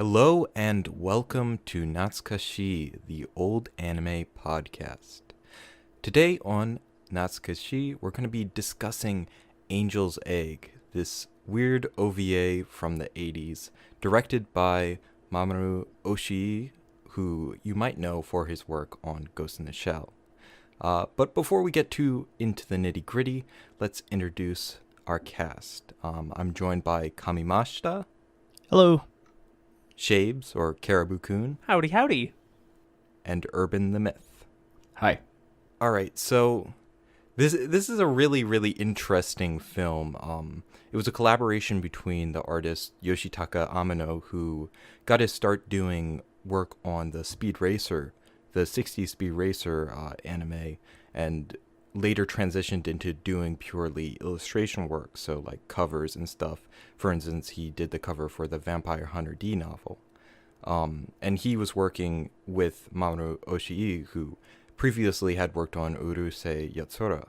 Hello and welcome to Natsukashii, the old anime podcast. Today on Natsukashii, we're going to be discussing Angel's Egg, this weird OVA from the 80s, directed by Mamoru Oshii, who you might know for his work on Ghost in the Shell. But before we get too into the nitty-gritty, let's introduce our cast. I'm joined by Kamimashita. Hello. Shabes, or Caribou Coon. Howdy, howdy. And UrbanTheMyth. Hi. All right, so this is a really interesting film. It was a collaboration between the artist Yoshitaka Amano, who got his start doing work on the Speed Racer, the 60s Speed Racer anime, and later transitioned into doing purely illustration work, so like covers and stuff. For instance, he did the cover for the Vampire Hunter D novel. And he was working with Mamoru Oshii, who previously had worked on Urusei Yatsura,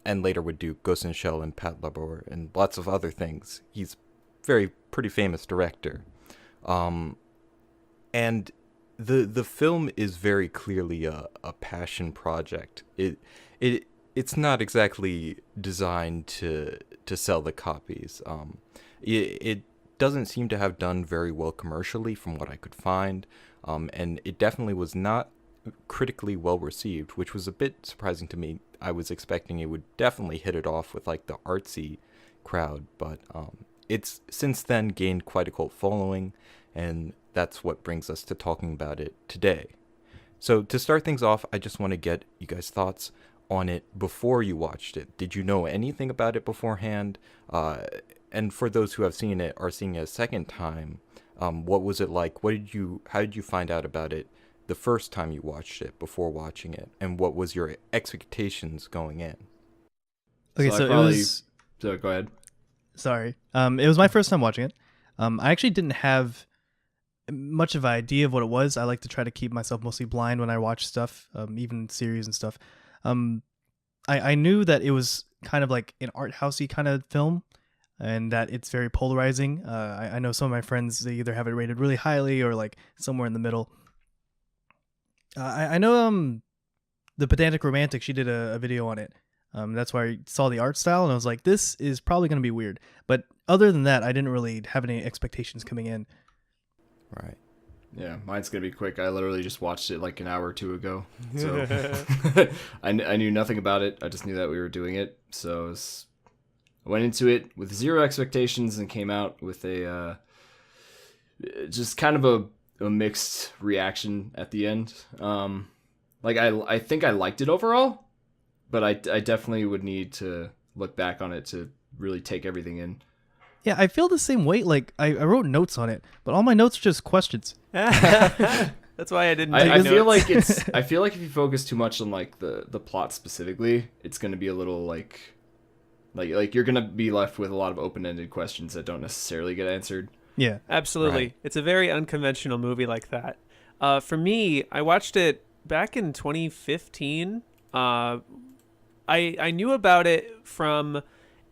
and later would do Ghost in the Shell and Pat Labor and lots of other things. He's pretty famous director. And the film is very clearly a passion project. It's not exactly designed to sell the copies. It doesn't seem to have done very well commercially from what I could find, and it definitely was not critically well received, which was a bit surprising to me. I was expecting it would definitely hit it off with like the artsy crowd, but it's since then gained quite a cult following, and that's what brings us to talking about it today. So to start things off, I just want to get you guys' thoughts on it before you watched it. Did you know anything about it beforehand? And for those who have seen it or seeing it a second time, what was it like? How did you find out about it the first time you watched it before watching it? And what was your expectations going in? Okay, so go ahead. Sorry. It was my first time watching it. I actually didn't have much of an idea of what it was. I like to try to keep myself mostly blind when I watch stuff, even series and stuff. I knew that it was kind of like an art housey kind of film, and that it's very polarizing. I know some of my friends, they either have it rated really highly or like somewhere in the middle. I know the Pedantic Romantic, she did a video on it. That's why I saw the art style and I was like, this is probably going to be weird. But other than that, I didn't really have any expectations coming in. Right. Yeah, mine's going to be quick. I literally just watched it like an hour or two ago. So I knew nothing about it. I just knew that we were doing it. So I went into it with zero expectations and came out with a just kind of a mixed reaction at the end. I think I liked it overall, but I definitely would need to look back on it to really take everything in. Yeah, I feel the same way. Like I wrote notes on it, but all my notes are just questions. That's why I didn't take I notes. I feel like if you focus too much on like the plot specifically, it's going to be a little like you're going to be left with a lot of open-ended questions that don't necessarily get answered. Yeah, absolutely. Right. It's a very unconventional movie like that. For me, I watched it back in 2015. I knew about it from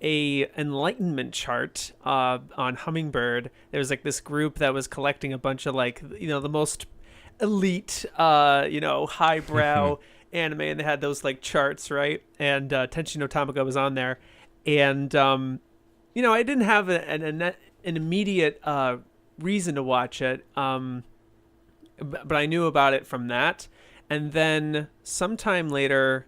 a enlightenment chart on Hummingbird. There was like this group that was collecting a bunch of like, the most elite, highbrow anime, and they had those like charts, right? And Tenshin no Tamako was on there. And, I didn't have an immediate reason to watch it, but I knew about it from that. And then sometime later,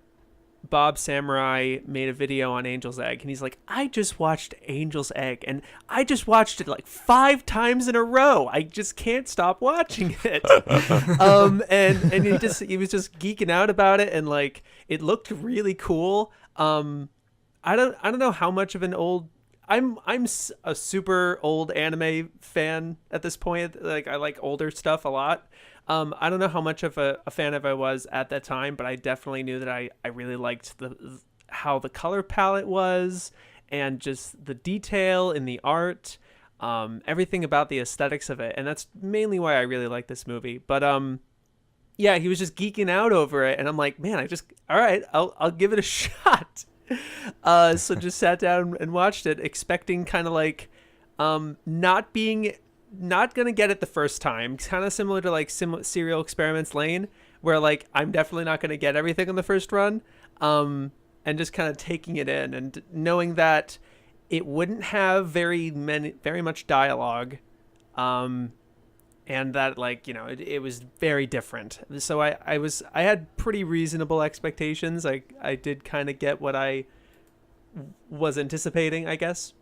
Bob Samurai made a video on Angel's Egg, and he's like, I just watched Angel's Egg, and I just watched it like 5 times in a row. I just can't stop watching it. And he was just geeking out about it, and like it looked really cool. I don't know how much of an old I'm a super old anime fan at this point. Like I like older stuff a lot. I don't know how much of a fan I was at that time, but I definitely knew that I really liked how the color palette was and just the detail in the art, everything about the aesthetics of it. And that's mainly why I really like this movie. But yeah, he was just geeking out over it, and I'm like, man, all right, I'll give it a shot. So just sat down and watched it, expecting kind of like not being not gonna get it the first time. Kind of similar to like Serial Experiments Lane, where like I'm definitely not gonna get everything on the first run, and just kind of taking it in and knowing that it wouldn't have very much dialogue, and that like it was very different. So I had pretty reasonable expectations. I did kind of get what I was anticipating, I guess.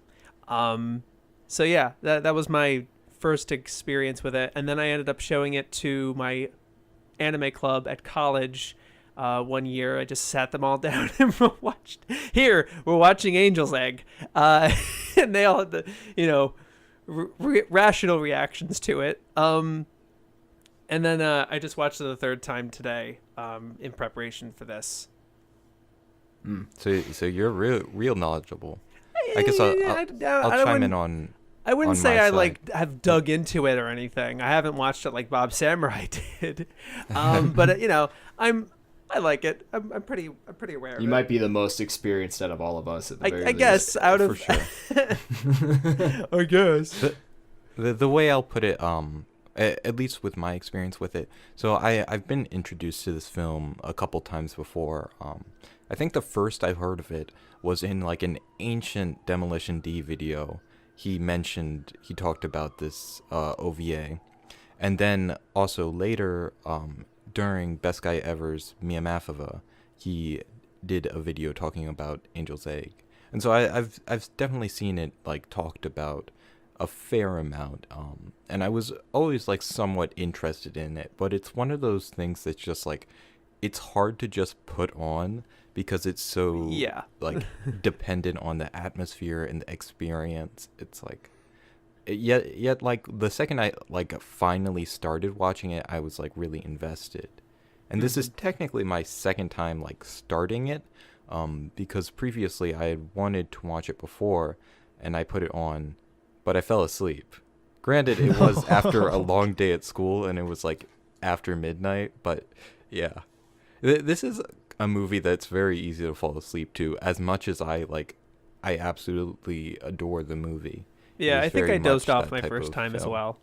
So yeah, that was my first experience with it, and then I ended up showing it to my anime club at college. One year I just sat them all down and watched. Here we're watching Angel's Egg, and they all had the rational reactions to it. And then I just watched it the third time today, in preparation for this. So you're real knowledgeable. I guess I'll chime in on. I wouldn't on say my I side. like have dug into it or anything. I haven't watched it like Bob Samurai did, but I like it. I'm pretty aware of it. You might be the most experienced out of all of us at the very I least. guess out of For sure. I guess. The way I'll put it, at least with my experience with it, so I've been introduced to this film a couple times before. I think the first I heard of it was in like an ancient Demolition D video. He talked about this OVA, and then also later during Best Guy Ever's Miyamafava, he did a video talking about Angel's Egg, and so I've definitely seen it like talked about a fair amount, and I was always like somewhat interested in it, but it's one of those things that's just like it's hard to just put on because it's so like dependent on the atmosphere and the experience. It's like yet like the second I like finally started watching it, I was like really invested. And this is technically my second time like starting it, because previously I had wanted to watch it before and I put it on, but I fell asleep. Granted, it was after a long day at school and it was like after midnight, but yeah. This is a movie that's very easy to fall asleep to, as much as I absolutely adore the movie. Yeah, I think I dozed off my type first of time as film. well.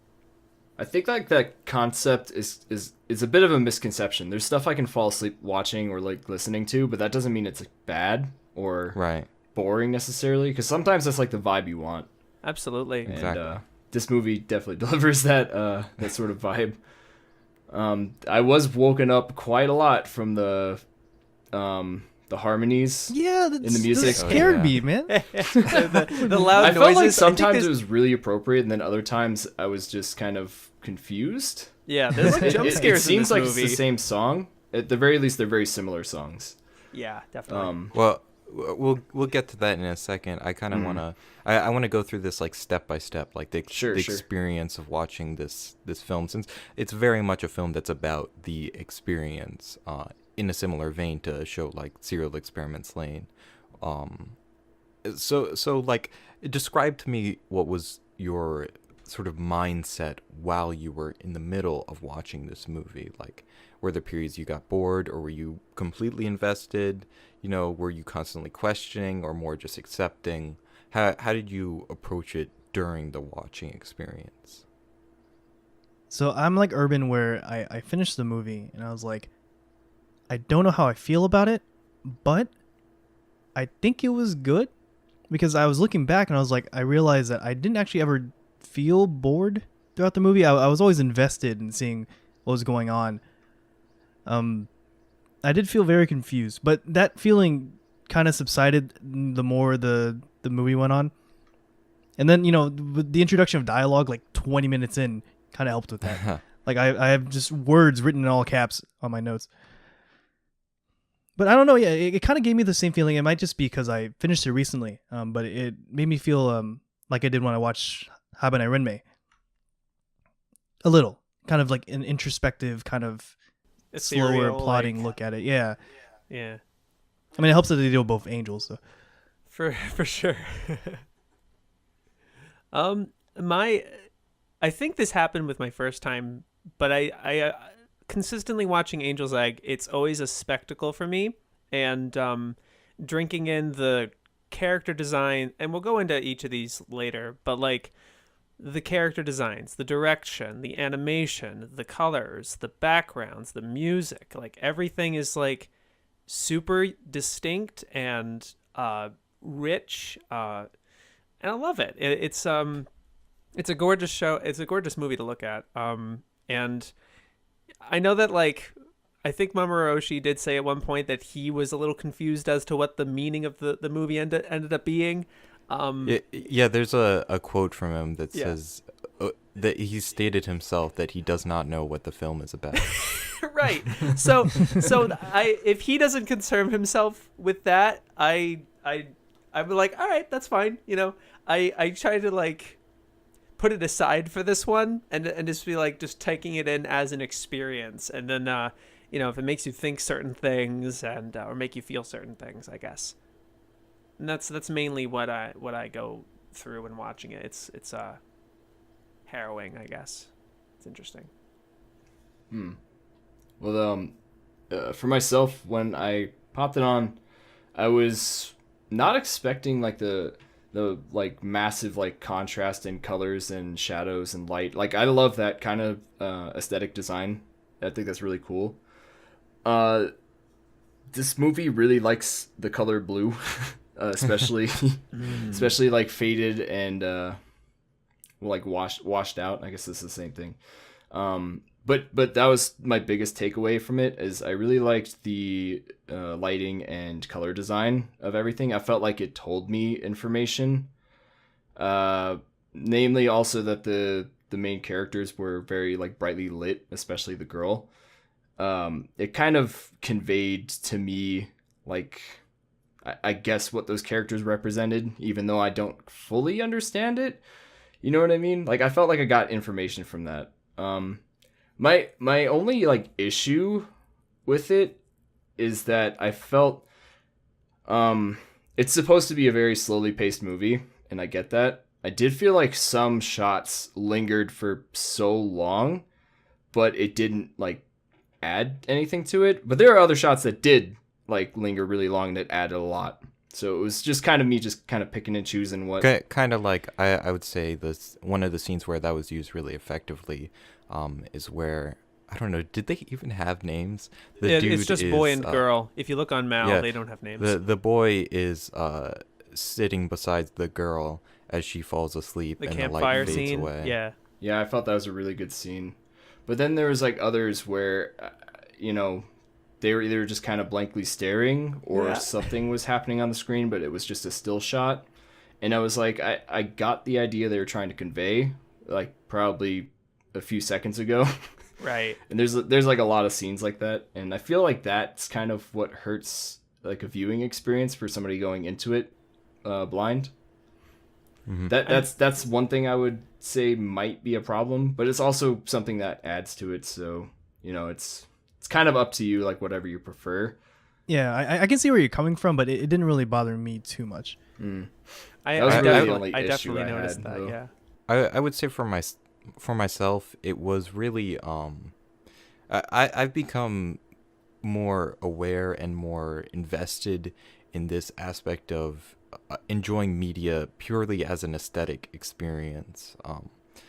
I think like that concept is a bit of a misconception. There's stuff I can fall asleep watching or like listening to, but that doesn't mean it's like, bad or Right. boring necessarily, because sometimes that's like the vibe you want. Absolutely. Exactly. And this movie definitely delivers that that sort of vibe. I was woken up quite a lot from the harmonies. Yeah, in the music. that scared Oh, yeah. me, man. the loud I noises. felt like I think sometimes there's- it was really appropriate, and then other times I was just kind of confused. yeah, there's like jump scares It seems in like this movie. it's the same song. At the very least, they're very similar songs. Yeah, definitely. Well, we'll get to that in a second. I kind of wanna I wanna go through this like step by step, like the Sure. experience of watching this film, since it's very much a film that's about the experience, in a similar vein to a show like Serial Experiments Lane. So like describe to me what was your sort of mindset while you were in the middle of watching this movie. Like, were there periods you got bored, or were you completely invested? Were you constantly questioning or more just accepting? How did you approach it during the watching experience? So I'm like Urban, where I finished the movie and I was like, I don't know how I feel about it, but I think it was good, because I was looking back and I was like, I realized that I didn't actually ever feel bored throughout the movie. I was always invested in seeing what was going on. I did feel very confused, but that feeling kind of subsided the more the movie went on. And then, with the introduction of dialogue, like 20 minutes in, kind of helped with that. Like I have just words written in all caps on my notes. But I don't know. Yeah, it kind of gave me the same feeling. It might just be because I finished it recently. But it made me feel like I did when I watched Habanai Renmei. A little, kind of like an introspective, kind of slower Ethereal, plotting like- look at it. Yeah, Yeah, I mean, it helps that they deal with both angels. So for sure. I think this happened with my first time, but I consistently watching Angel's Egg, it's always a spectacle for me, and drinking in the character design, and we'll go into each of these later, but like the character designs, the direction, the animation, the colors, the backgrounds, the music, like everything is like super distinct and rich, and I love it. It's a gorgeous show. It's a gorgeous movie to look at. And I know that like I think Mamoru Oshii did say at one point that he was a little confused as to what the meaning of the movie ended up being. Yeah, there's a quote from him that says that he stated himself that he does not know what the film is about. Right. So if he doesn't concern himself with that, I'm like, all right, that's fine. You know, I try to like put it aside for this one and just be like just taking it in as an experience, and then you know, if it makes you think certain things and or make you feel certain things, I guess. And that's mainly what I go through when watching it. It's harrowing, I guess. It's interesting. Well, for myself, when I popped it on, I was not expecting like the like massive like contrast in colors and shadows and light. Like I love that kind of aesthetic design. I think that's really cool. This movie really likes the color blue, especially especially like faded and like washed out. I guess this is the same thing. But that was my biggest takeaway from it, is I really liked the lighting and color design of everything. I felt like it told me information, namely also that the main characters were very like brightly lit, especially the girl. It kind of conveyed to me like I guess what those characters represented, even though I don't fully understand it. You know what I mean? Like I felt like I got information from that. My only like issue with it is that I felt it's supposed to be a very slowly paced movie, and I get that. I did feel like some shots lingered for so long, but it didn't like add anything to it. But there are other shots that did like linger really long that added a lot. So it was just kind of me just kind of picking and choosing what kind of like I would say this one of the scenes where that was used really effectively is where I don't know, did they even have names? It's just boy and girl. If you look on Mal, they don't have names. The boy is sitting beside the girl as she falls asleep, the and campfire the light fades scene. away. Yeah, I felt that was a really good scene. But then there was like others where you know, they were either just kind of blankly staring or something was happening on the screen, but it was just a still shot. And I was like, I got the idea they were trying to convey, like probably a few seconds ago. Right. And there's like a lot of scenes like that. And I feel like that's kind of what hurts like a viewing experience for somebody going into it blind. Mm-hmm. That's one thing I would say might be a problem, but it's also something that adds to it. So, you know, it's kind of up to you, like whatever you prefer. Yeah, I can see where you're coming from, but it didn't really bother me too much. I definitely noticed that. Though. Yeah, I would say for myself, it was really I've become more aware and more invested in this aspect of enjoying media purely as an aesthetic experience.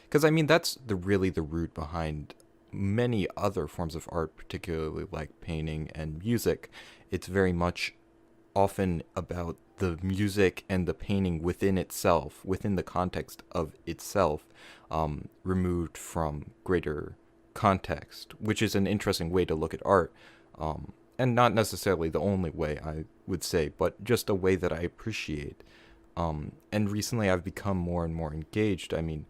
Because I mean that's really the root behind many other forms of art, particularly like painting and music. It's very much often about the music and the painting within itself, within the context of itself, removed from greater context, which is an interesting way to look at art, and not necessarily the only way, I would say, but just a way that I appreciate. And recently I've become more and more engaged. I mean,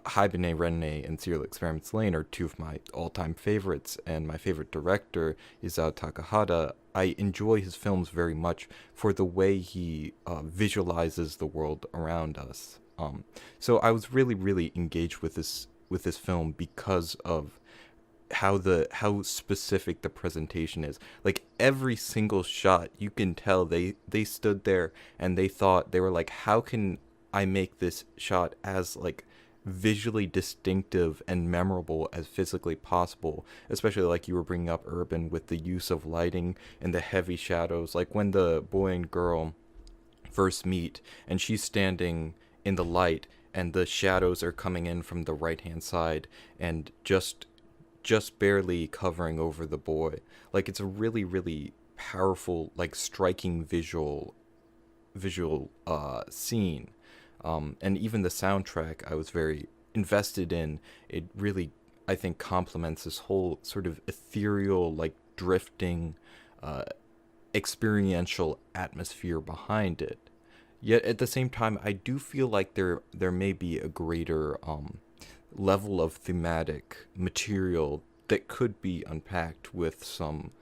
Hibine Renne and Serial Experiments Lane are two of my all-time favorites, and my favorite director is Takahata. I enjoy his films very much for the way he visualizes the world around us. So I was really, really engaged with this film because of how specific the presentation is. Like every single shot, you can tell they stood there and they thought, they were like, how can I make this shot as like visually distinctive and memorable as physically possible, especially like you were bringing up Urban with the use of lighting and the heavy shadows. Like when the boy and girl first meet and she's standing in the light and the shadows are coming in from the right hand side and just barely covering over the boy. Like, it's a really, really powerful, like, striking visual scene. And even the soundtrack I was very invested in. It really, I think, complements this whole sort of ethereal, like, drifting experiential atmosphere behind it. Yet at the same time, I do feel like there may be a greater level of thematic material that could be unpacked with some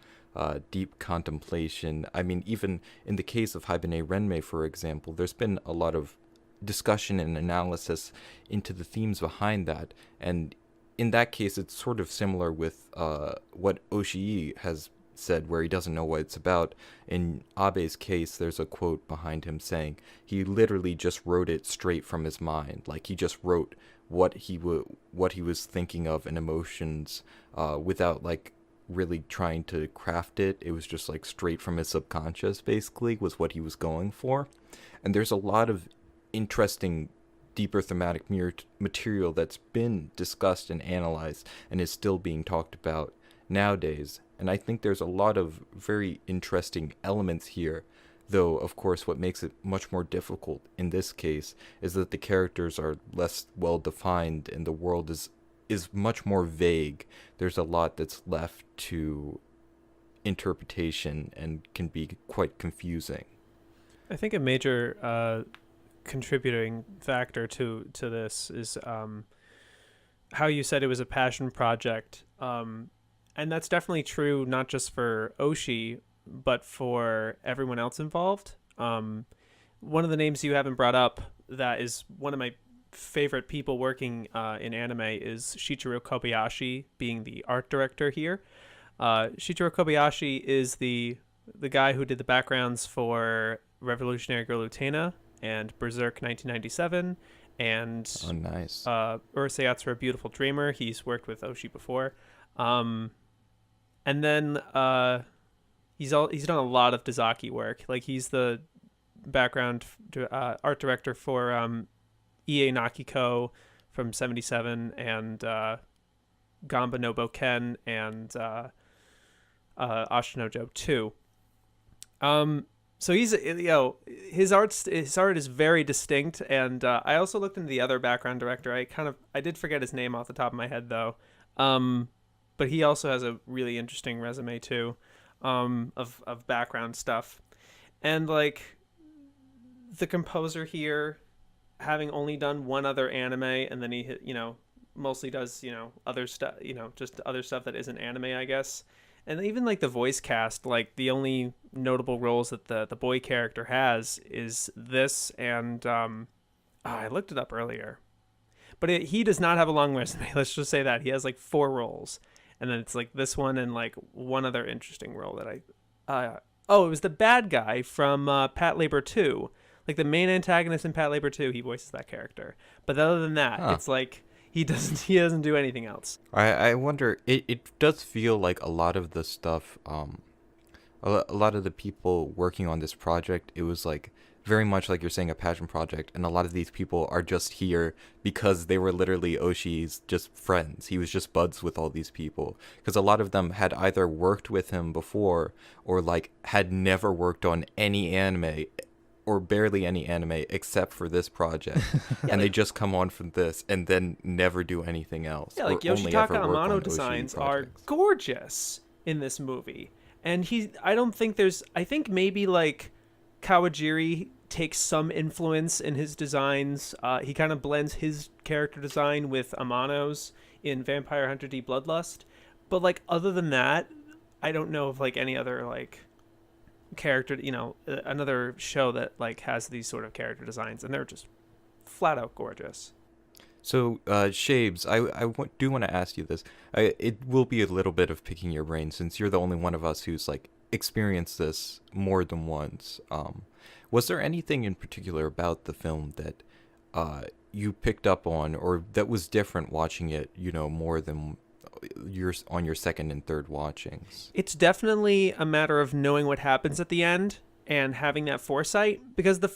deep contemplation. I mean, even in the case of Haibane Renmei, for example, there's been a lot of discussion and analysis into the themes behind that. And in that case, it's sort of similar with what Oshii has said, where he doesn't know what it's about. In Abe's case, there's a quote behind him saying he literally just wrote it straight from his mind. Like, he just wrote what he was thinking of and emotions without, like, really trying to craft it. It was just, like, straight from his subconscious, basically, was what he was going for. And there's a lot of interesting, deeper thematic material that's been discussed and analyzed and is still being talked about nowadays. And I think there's a lot of very interesting elements here, though, of course, what makes it much more difficult in this case is that the characters are less well defined and the world is much more vague. There's a lot that's left to interpretation and can be quite confusing. I think a major contributing factor to this is how you said it was a passion project. And that's definitely true, not just for Oshii, but for everyone else involved. One of the names you haven't brought up that is one of my favorite people working in anime is Shichiro Kobayashi, being the art director here. Shichiro Kobayashi is the guy who did the backgrounds for Revolutionary Girl Utena and Berserk 1997 and Oh, nice. Urusei Yatsura Beautiful Dreamer. He's worked with Oshii before. And then he's done a lot of Dazaki work. Like, he's the background art director for Ie Nakiko from 77 and Gamba no Boken and Ashinojo 2. So he's, his art is very distinct. And I also looked into the other background director. I did forget his name off the top of my head though. But he also has a really interesting resume too, of background stuff. And like the composer here, having only done one other anime, and then he, mostly does, other stuff, just other stuff that isn't anime, I guess. And even like the voice cast, like the only notable roles that the boy character has is this and I looked it up earlier. But he does not have a long resume. Let's just say that. He has like 4 roles. And then it's like this one and like one other interesting role that it was the bad guy from Pat Labor 2. Like the main antagonist in Pat Labor 2, he voices that character. But other than that, It's like he doesn't do anything else. I wonder, it does feel like a lot of the stuff, a lot of the people working on this project, it was like very much like you're saying, a passion project, and a lot of these people are just here because they were literally Oshii's just friends. He was just buds with all these people, because a lot of them had either worked with him before or like had never worked on any anime or barely any anime except for this project. And they just come on from this and then never do anything else. Yeah, like Yoshitaka Amano designs are gorgeous in this movie. And I think maybe like Kawajiri takes some influence in his designs. He kind of blends his character design with Amano's in Vampire Hunter D Bloodlust. But like other than that, I don't know of like any other like character, another show that like has these sort of character designs, and they're just flat out gorgeous. So, Shabes, I do want to ask you this. It will be a little bit of picking your brain since you're the only one of us who's like experienced this more than once. Was there anything in particular about the film that you picked up on, or that was different watching it, more than on your second and third watchings? It's definitely a matter of knowing what happens at the end and having that foresight, because the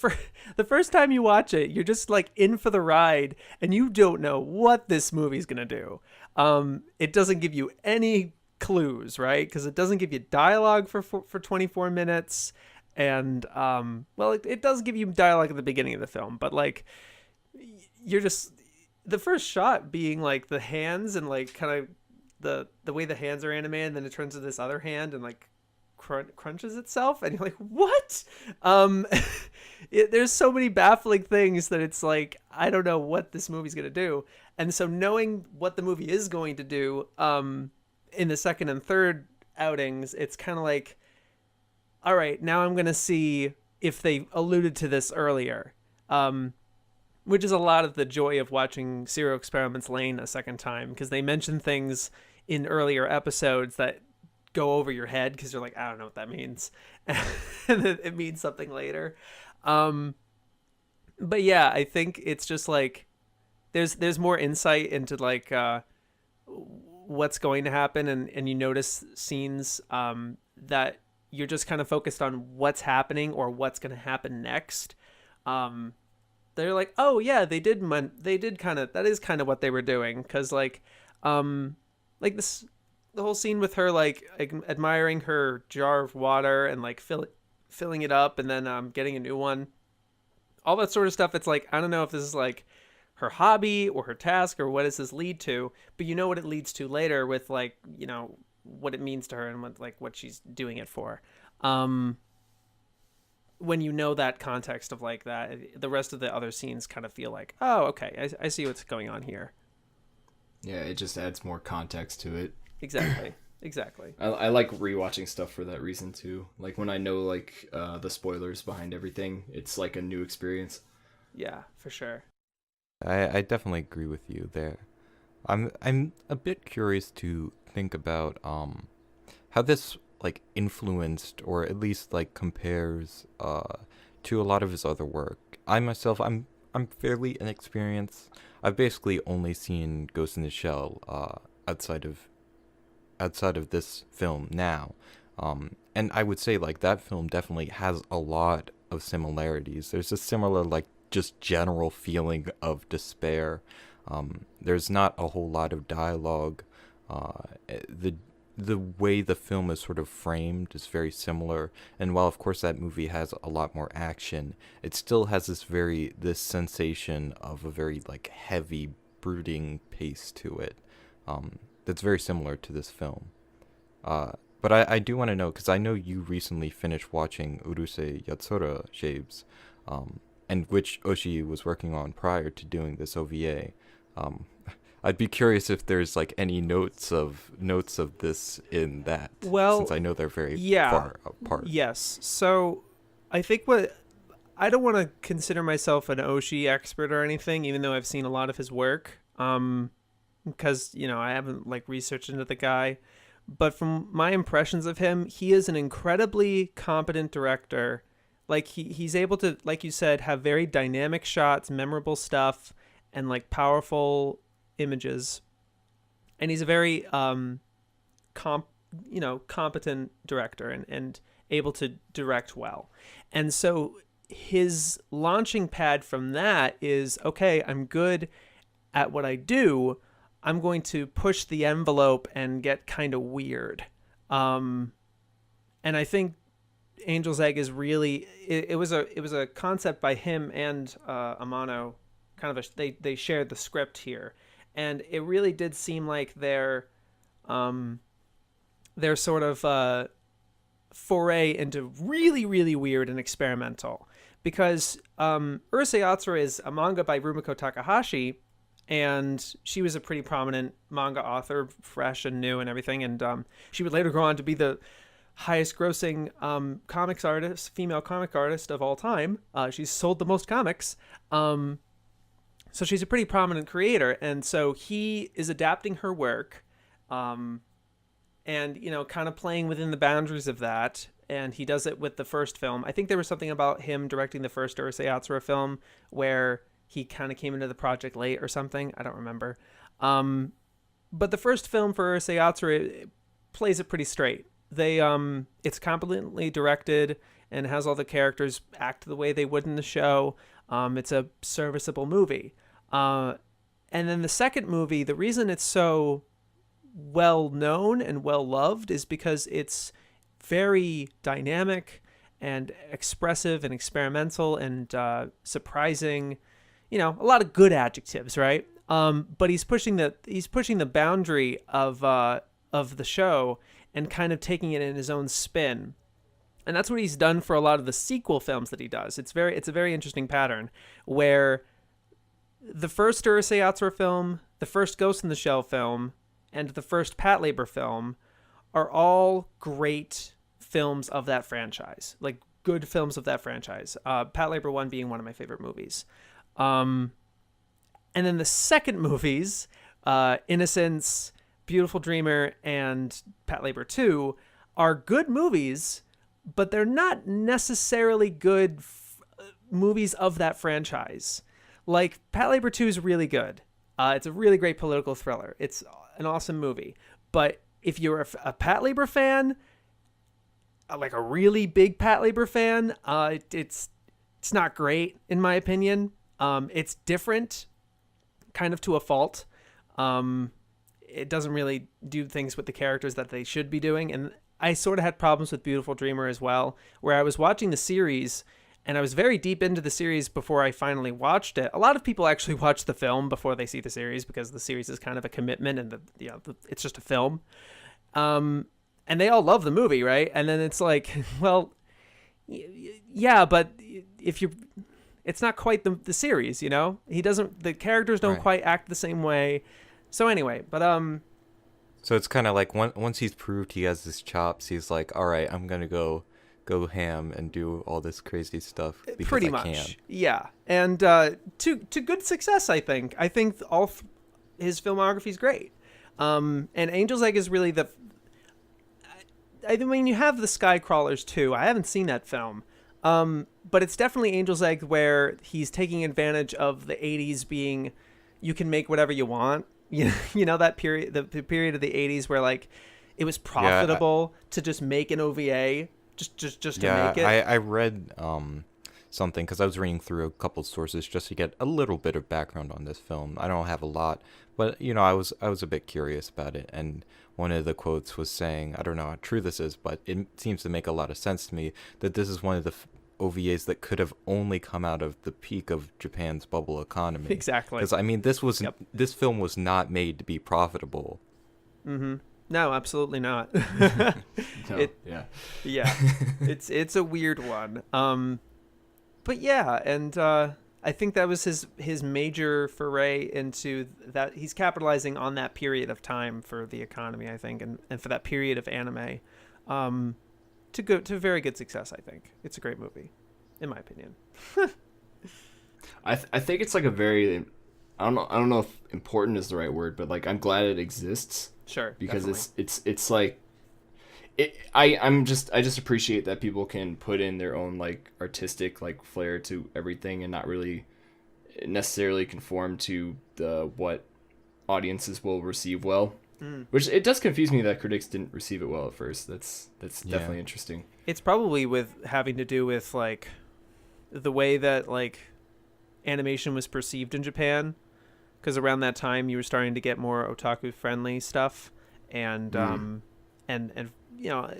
first time you watch it, you're just like in for the ride and you don't know what this movie's going to do. It doesn't give you any clues, right? Because it doesn't give you dialogue for 24 minutes. And, well, it does give you dialogue at the beginning of the film, but like you're just, the first shot being like the hands and like kind of the way the hands are animated, and then it turns to this other hand and like crunches itself, and you're like, what? There's so many baffling things that it's like, I don't know what this movie's gonna do. And so knowing what the movie is going to do in the second and third outings, it's kind of like, all right, now I'm gonna see if they alluded to this earlier, which is a lot of the joy of watching Serial Experiments Lain a second time, because they mention things in earlier episodes that go over your head because you're like, I don't know what that means, and then it means something later. But yeah, I think it's just like there's more insight into like what's going to happen, and you notice scenes that you're just kind of focused on what's happening or what's going to happen next. They're like, oh yeah, they did kind of, that is kind of what they were doing, because like this, the whole scene with her like admiring her jar of water and like filling it up and then getting a new one, all that sort of stuff. It's like, I don't know if this is like her hobby or her task or what does this lead to, but you know what it leads to later with like, you know, what it means to her and what she's doing it for. When you know that context of like that, the rest of the other scenes kind of feel like, oh, okay, I see what's going on here. Yeah, it just adds more context to it. Exactly. I like rewatching stuff for that reason too. Like when I know like the spoilers behind everything, it's like a new experience. Yeah, for sure. I definitely agree with you there. I'm a bit curious to think about how this like influenced or at least like compares to a lot of his other work. I myself, I'm fairly inexperienced. I've basically only seen Ghost in the Shell outside of this film now, and I would say like that film definitely has a lot of similarities. There's a similar like just general feeling of despair. There's not a whole lot of dialogue. The way the film is sort of framed is very similar, and while of course that movie has a lot more action, it still has this sensation of a very like heavy, brooding pace to it. That's very similar to this film. But I do want to know, because I know you recently finished watching Urusei Yatsura Shapes, and which Oshii was working on prior to doing this OVA. I'd be curious if there's like any notes of this in that. Well, since I know they're very far apart. Yes. So I think I don't want to consider myself an Oshii expert or anything, even though I've seen a lot of his work. Because, you know, I haven't like researched into the guy, but from my impressions of him, he is an incredibly competent director. Like he's able to, like you said, have very dynamic shots, memorable stuff, and like powerful images. And he's a very competent director and able to direct well. And so his launching pad from that is, okay, I'm good at what I do. I'm going to push the envelope and get kind of weird. And I think Angel's Egg is really, it was a concept by him and Amano. Kind of they shared the script here, and it really did seem like their sort of foray into really, really weird and experimental, because Urusei Yatsura is a manga by Rumiko Takahashi, and she was a pretty prominent manga author, fresh and new and everything, and she would later go on to be the highest grossing female comic artist of all time. She's sold the most comics. So she's a pretty prominent creator, and so he is adapting her work, and, you know, kind of playing within the boundaries of that, and he does it with the first film. I think there was something about him directing the first Urusei Yatsura film where he kind of came into the project late or something. I don't remember. But the first film for Urusei Yatsura plays it pretty straight. It's competently directed and has all the characters act the way they would in the show. It's a serviceable movie. And then the second movie, the reason it's so well known and well loved is because it's very dynamic and expressive and experimental and surprising. You know, a lot of good adjectives, right? But he's pushing the boundary of the show and kind of taking it in his own spin. And that's what he's done for a lot of the sequel films that he does. It's a very interesting pattern where the first Urusei Yatsura film, the first Ghost in the Shell film, and the first Patlabor film are all great films of that franchise, like good films of that franchise. Patlabor 1 being one of my favorite movies. And then the second movies, Innocence, Beautiful Dreamer, and Patlabor 2 are good movies, but they're not necessarily good movies of that franchise. Like, Patlabor 2 is really good. It's a really great political thriller. It's an awesome movie. But if you're a Patlabor fan, like a really big Patlabor fan, it's not great, in my opinion. It's different, kind of to a fault. It doesn't really do things with the characters that they should be doing. And I sort of had problems with Beautiful Dreamer as well, where I was watching the series and I was very deep into the series before I finally watched it. A lot of people actually watch the film before they see the series because the series is kind of a commitment and it's just a film. And they all love the movie, right? And then it's like, well, yeah, but it's not quite the series, you know? The characters don't quite act the same way. So anyway, but So it's kind of like once he's proved he has his chops, he's like, all right, I'm gonna go ham and do all this crazy stuff because pretty I much, can. yeah. And to good success, I think. I think his filmography is great. And Angel's Egg is really I mean, you have the Skycrawlers too. I haven't seen that film. But it's definitely Angel's Egg where he's taking advantage of the 80s being, you can make whatever you want. You know that period, the period of the 80s where like it was profitable to just make an OVA, just to make it. I read something because I was reading through a couple sources just to get a little bit of background on this film. I don't have a lot, but you know, I was a bit curious about it, and one of the quotes was saying, I don't know how true this is, but it seems to make a lot of sense to me that this is one of the OVAs that could have only come out of the peak of Japan's bubble economy. Exactly. Because I mean, this film was not made to be profitable. Mm-hmm. No, absolutely not. No, yeah. It's a weird one. But yeah, and I think that was his major foray into that. He's capitalizing on that period of time for the economy, I think, and for that period of anime. To very good success, I think. It's a great movie, in my opinion. I think it's like a very, I don't know if important is the right word, but like I'm glad it exists. Sure. Because definitely. it's like, I just appreciate that people can put in their own like artistic like flair to everything and not really necessarily conform to what audiences will receive well. Which it does confuse me that critics didn't receive it well at first. That's definitely interesting. It's probably having to do with like the way that like animation was perceived in Japan, because around that time you were starting to get more otaku friendly stuff, and and you know,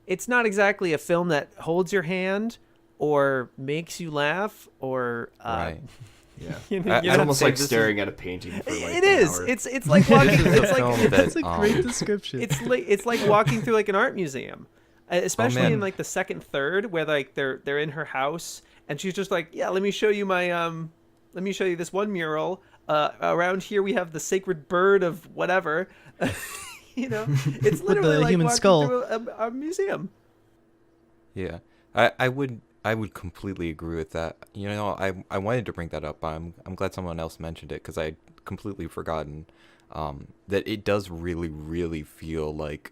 it's not exactly a film that holds your hand or makes you laugh or right. Yeah, it's almost like staring at a painting. For like it is. Hour. It's like walking. It's like That's a great description. it's like walking through like an art museum, especially in like the second third where like they're in her house and she's just like, yeah, let me show you this one mural. Around here we have the sacred bird of whatever. You know, it's literally the like human walking skull. through a museum. Yeah, I would completely agree with that. You know, I wanted to bring that up. I'm glad someone else mentioned it because I'd completely forgotten that it does really, really feel like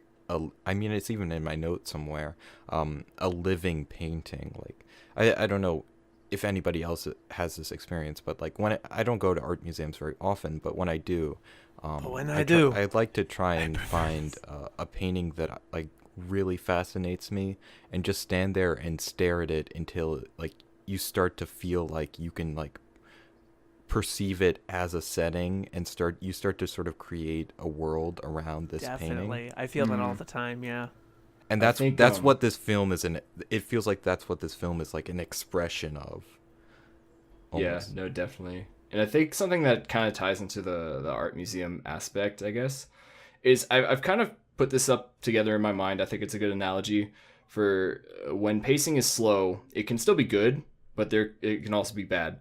I mean, it's even in my notes somewhere, a living painting. Like, I don't know if anybody else has this experience, but like I don't go to art museums very often, but when I do, I'd like to try and find a painting that like really fascinates me, and just stand there and stare at it until like you start to feel like you can like perceive it as a setting, and you start to sort of create a world around this painting. Definitely. I feel that all the time, yeah. And I think, that's what this film is it feels like that's what this film is like an expression of. Almost. Yeah, no, definitely. And I think something that kind of ties into the art museum aspect, I guess, is I've kind of put this up together in my mind. I think it's a good analogy for when pacing is slow, it can still be good, but it can also be bad.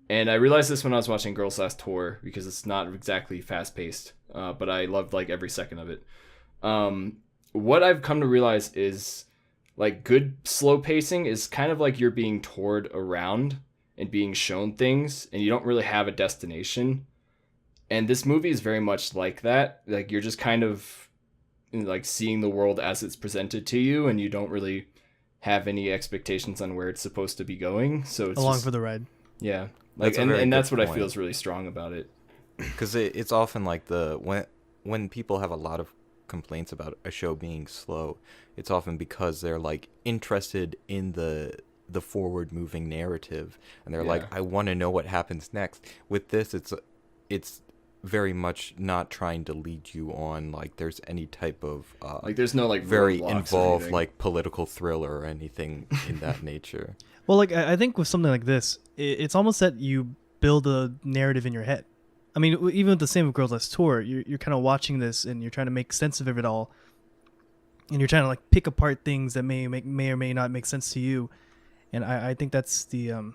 And I realized this when I was watching Girls Last Tour, because it's not exactly fast paced, but I loved like every second of it. What I've come to realize is like good slow pacing is kind of like you're being toured around and being shown things, and you don't really have a destination. And this movie is very much like that. Like you're just kind of like seeing the world as it's presented to you, and you don't really have any expectations on where it's supposed to be going. So it's Along just, for the ride. yeah, like That's a very and that's good what I point. feel is really strong about it. Because it's often like when people have a lot of complaints about a show being slow, it's often because they're like interested in the forward moving narrative, and they're like, I want to know what happens next. With this, it's very much not trying to lead you on like there's any type of Like there's no like very roadblocks or involved anything. like political thriller or anything in that nature. Well, like I think with something like this, it's almost that you build a narrative in your head. I mean, even with the same with Girls Last Tour, you're kind of watching this and you're trying to make sense of it all, and you're trying to like pick apart things that may or may not make sense to you, and I think that's the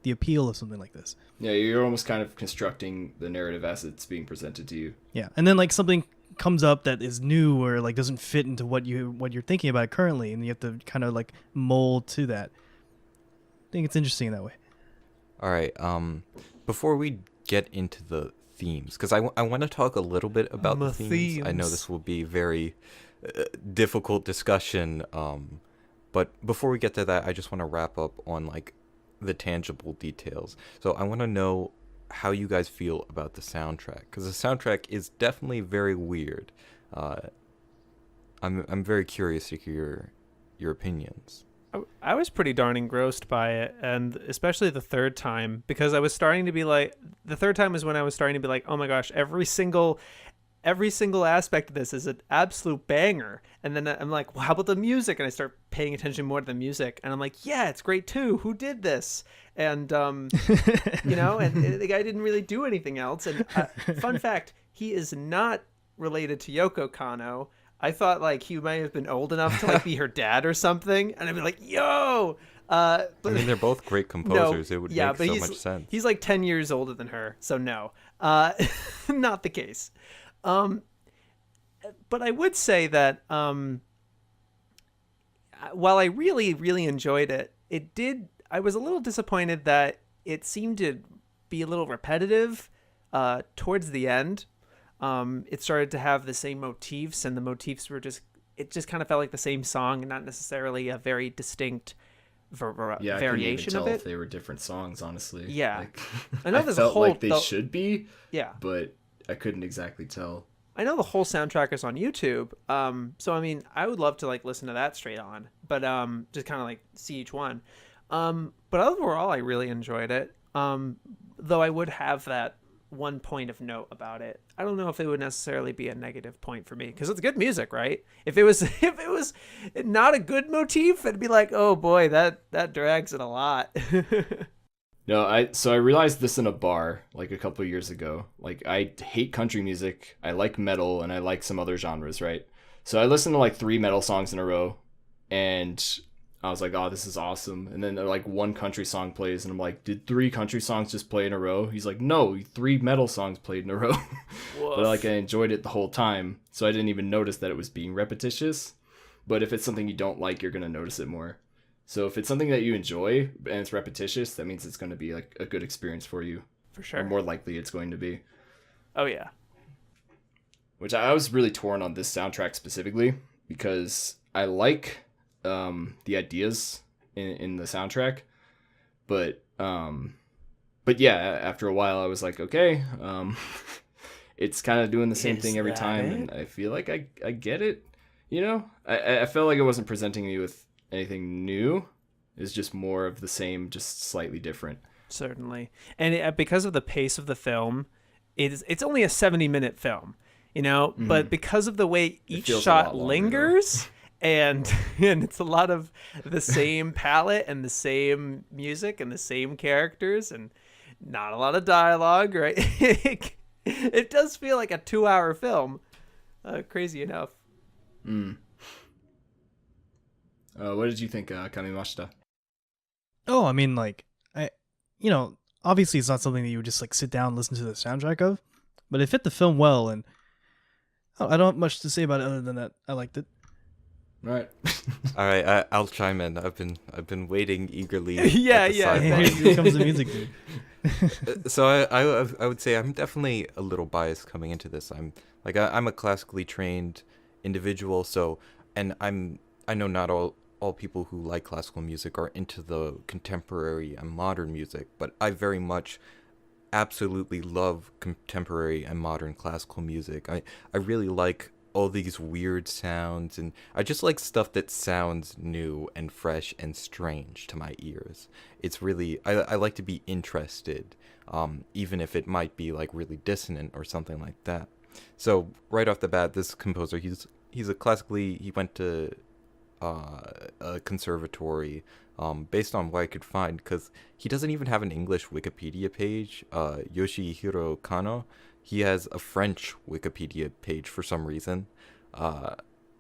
appeal of something like this. Yeah, you're almost kind of constructing the narrative as it's being presented to you. Yeah, and then like something comes up that is new or like doesn't fit into what you're thinking about currently, and you have to kind of like mold to that. I think it's interesting in that way. All right. Before we get into the themes, because I want to talk a little bit about the themes. I know this will be very difficult discussion. But before we get to that, I just want to wrap up on like the tangible details. So I want to know how you guys feel about the soundtrack, because the soundtrack is definitely very weird. I'm very curious to hear your opinions. I was pretty darn engrossed by it, and especially the third time, because I was starting to be like, the third time is when I was starting to be like, oh my gosh, every single aspect of this is an absolute banger. And then I'm like, well, how about the music? And I start paying attention more to the music, and I'm like, yeah, it's great too. Who did this? And you know, and the guy didn't really do anything else. And fun fact, he is not related to Yoko Kanno. I thought like he might have been old enough to like be her dad or something, and I'd be like, yo. But I mean, they're both great composers. It would make so much sense. He's like 10 years older than her, so no, not the case. But I would say that while I really, really enjoyed it, I was a little disappointed that it seemed to be a little repetitive towards the end. It started to have the same motifs, and the motifs were it just kind of felt like the same song and not necessarily a very distinct variation I couldn't even tell of it. if they were different songs, honestly. Yeah. Like, I know I there's felt a whole like they should be, yeah. but I couldn't exactly tell. I know the whole soundtrack is on YouTube. So I mean, I would love to like listen to that straight on, but just kind of like see each one. But overall, I really enjoyed it. Though I would have that one point of note about it. I don't know if it would necessarily be a negative point for me, because it's good music, right? If it was not a good motif, it'd be like, oh boy, that drags it a lot. No, I realized this in a bar like a couple of years ago. Like I hate country music, I like metal, and I like some other genres, right? So I listened to like 3 metal songs in a row, and I was like, oh, this is awesome. And then like one country song plays, and I'm like, did 3 country songs just play in a row? He's like, no, 3 metal songs played in a row. But like I enjoyed it the whole time, so I didn't even notice that it was being repetitious. But if it's something you don't like, you're gonna notice it more. So if it's something that you enjoy and it's repetitious, that means it's going to be like a good experience for you. For sure. Or more likely it's going to be. Oh yeah. Which I was really torn on this soundtrack specifically, because I like the ideas in the soundtrack, but yeah, after a while I was like, okay, it's kind of doing the same thing every time, and I feel like I get it. I felt like it wasn't presenting me with anything new. It's just more of the same, just slightly different. Certainly. And because of the pace of the film, it's only a 70-minute film, but because of the way each shot lingers and it's a lot of the same palette and the same music and the same characters and not a lot of dialogue, right? It does feel like a 2-hour film, crazy enough. What did you think, Kamimashita? Oh, I mean, like, obviously it's not something that you would just like sit down and listen to the soundtrack of, but it fit the film well, and I don't have much to say about it other than that I liked it. Right. All right, I'll chime in. I've been waiting eagerly. Yeah. Here comes the music, dude. So I would say I'm definitely a little biased coming into this. I'm a classically trained individual, and I know not all people who like classical music are into the contemporary and modern music, but I very much absolutely love contemporary and modern classical music. I really like all these weird sounds, and I just like stuff that sounds new and fresh and strange to my ears. It's really, I like to be interested, even if it might be like really dissonant or something like that. So right off the bat, this composer, he went to a conservatory, based on what I could find, because he doesn't even have an English Wikipedia page. Yoshihiro Kano, he has a French Wikipedia page for some reason,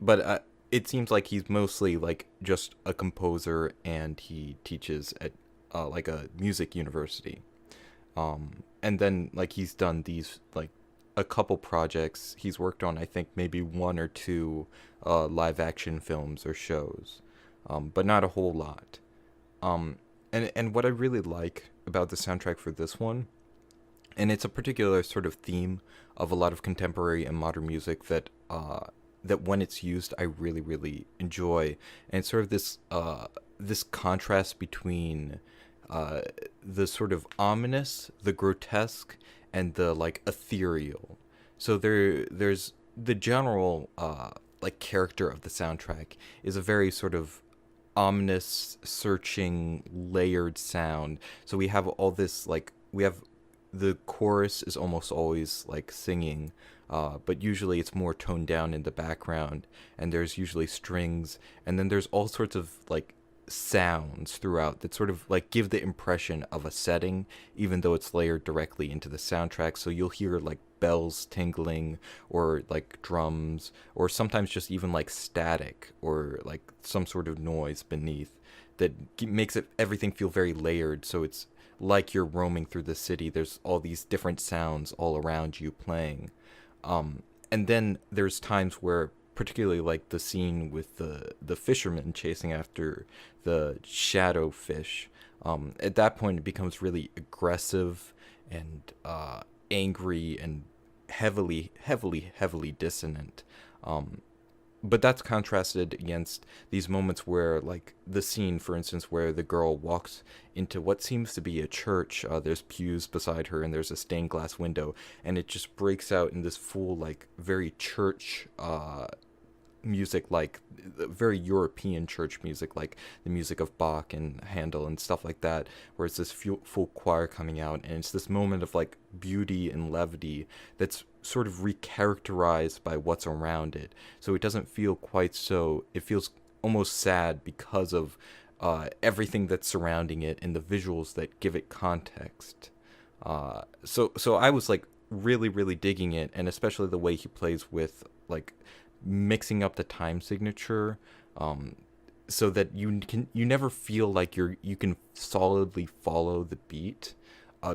but it seems like he's mostly like just a composer, and he teaches at like a music university, and then like he's done these like a couple projects. He's worked on, I think, maybe 1 or 2 live action films or shows, but not a whole lot. And what I really like about the soundtrack for this one, and it's a particular sort of theme of a lot of contemporary and modern music that when it's used, I really, really enjoy. And it's sort of this contrast between the sort of ominous, the grotesque, and the like ethereal. So there's the general like character of the soundtrack is a very sort of ominous, searching, layered sound. So we have all this like the chorus is almost always like singing, but usually it's more toned down in the background, and there's usually strings, and then there's all sorts of like sounds throughout that sort of like give the impression of a setting, even though it's layered directly into the soundtrack. So you'll hear like bells tingling, or like drums, or sometimes just even like static or like some sort of noise beneath that makes everything feel very layered. So it's like you're roaming through the city. There's all these different sounds all around you playing, and then there's times where, particularly like the scene with the fisherman chasing after the shadow fish, at that point it becomes really aggressive and angry and heavily dissonant. But that's contrasted against these moments where, like the scene, for instance, where the girl walks into what seems to be a church. There's pews beside her, and there's a stained glass window, and it just breaks out in this full, like, very church music, like very European church music, like the music of Bach and Handel and stuff like that, where it's this full choir coming out, and it's this moment of like beauty and levity that's sort of recharacterized by what's around it. So it doesn't feel quite so, it feels almost sad because of everything that's surrounding it and the visuals that give it context. So I was like really digging it, and especially the way he plays with like mixing up the time signature, so that you never feel like you can solidly follow the beat,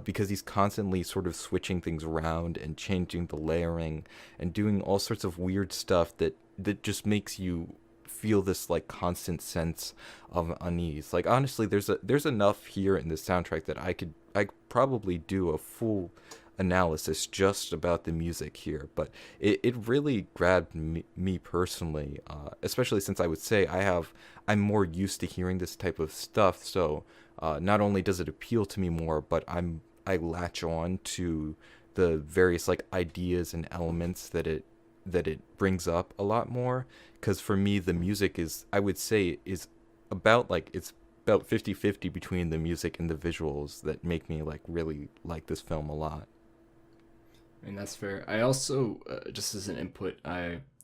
because he's constantly sort of switching things around and changing the layering and doing all sorts of weird stuff that just makes you feel this like constant sense of unease. Like honestly, there's enough here in the soundtrack that I could probably do a full analysis just about the music here, but it really grabbed me personally, especially since I would say I'm more used to hearing this type of stuff. So not only does it appeal to me more, but I latch on to the various like ideas and elements that it brings up a lot more. Because for me, the music is, I would say, is about like it's about 50-50 between the music and the visuals that make me like really like this film a lot. I mean, that's fair. I also, just as an input,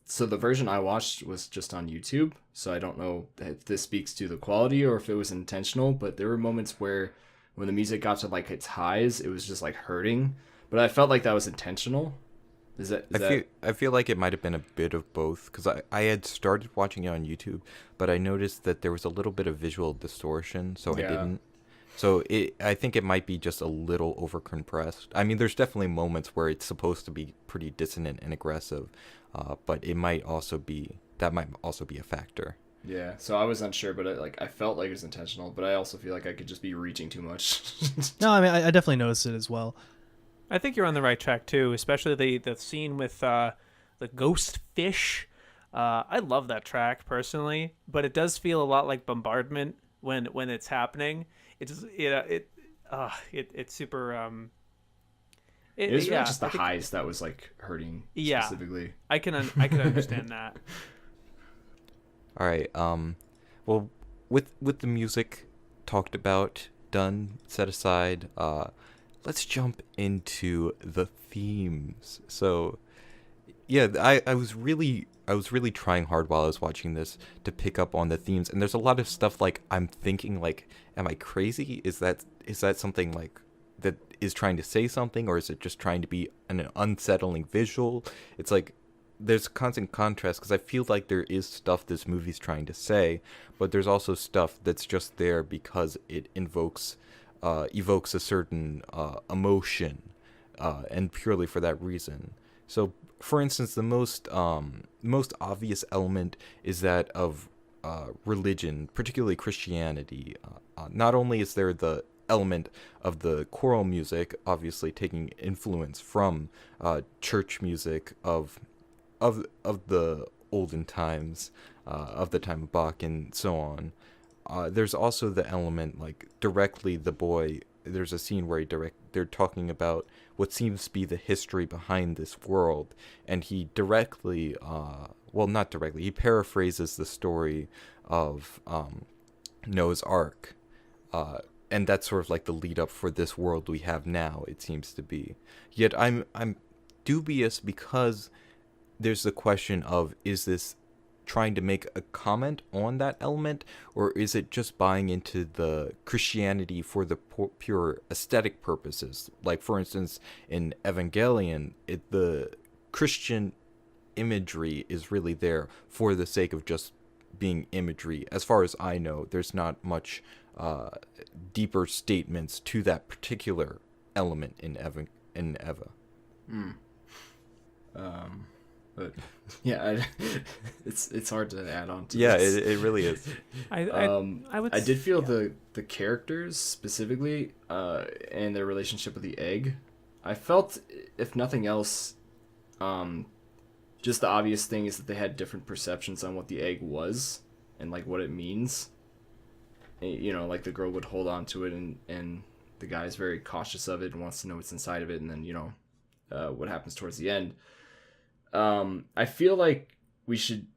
so the version I watched was just on YouTube, so I don't know if this speaks to the quality or if it was intentional, but there were moments where when the music got to like its highs, it was just like hurting, but I felt like that was intentional. I feel like it might have been a bit of both, because I had started watching it on YouTube, but I noticed that there was a little bit of visual distortion, so Yeah. I didn't. So I think it might be just a little overcompressed. I mean, there's definitely moments where it's supposed to be pretty dissonant and aggressive, but it might also be a factor. Yeah, so I was unsure, but I felt like it was intentional, but I also feel like I could just be reaching too much. No, I mean, I definitely noticed it as well. I think you're on the right track too, especially the scene with the ghost fish. I love that track personally, but it does feel a lot like Bombardment when it's happening. It's super. It was really yeah, just the highs that was like hurting specifically. I can understand that. All right. Well, with the music talked about, done, set aside, let's jump into the themes. So, yeah, I was really trying hard while I was watching this to pick up on the themes, and there's a lot of stuff like I'm thinking like, am I crazy? Is that something like that is trying to say something, or is it just trying to be an unsettling visual? It's like there's constant contrast, because I feel like there is stuff this movie's trying to say, but there's also stuff that's just there because it evokes a certain emotion, and purely for that reason. So, for instance, the most obvious element is that of religion, particularly Christianity. Not only is there the element of the choral music, obviously taking influence from church music of the olden times, of the time of Bach and so on. There's also the element, like, directly the boy, there's a scene where they're talking about what seems to be the history behind this world, and he directly, well, not directly, he paraphrases the story of Noah's Ark, and that's sort of like the lead up for this world we have now, it seems to be. Yet I'm dubious, because there's the question of, is this trying to make a comment on that element, or is it just buying into the Christianity for the pure aesthetic purposes? Like, for instance, in Evangelion, the Christian imagery is really there for the sake of just being imagery. As far as I know, there's not much deeper statements to that particular element in Eva. But yeah, it's hard to add on to. Yeah, this. it really is. I did feel the characters specifically, and their relationship with the egg. I felt, if nothing else, just the obvious thing is that they had different perceptions on what the egg was and like what it means. You know, like the girl would hold on to it, and the guy's very cautious of it and wants to know what's inside of it, and then what happens towards the end. I feel like we should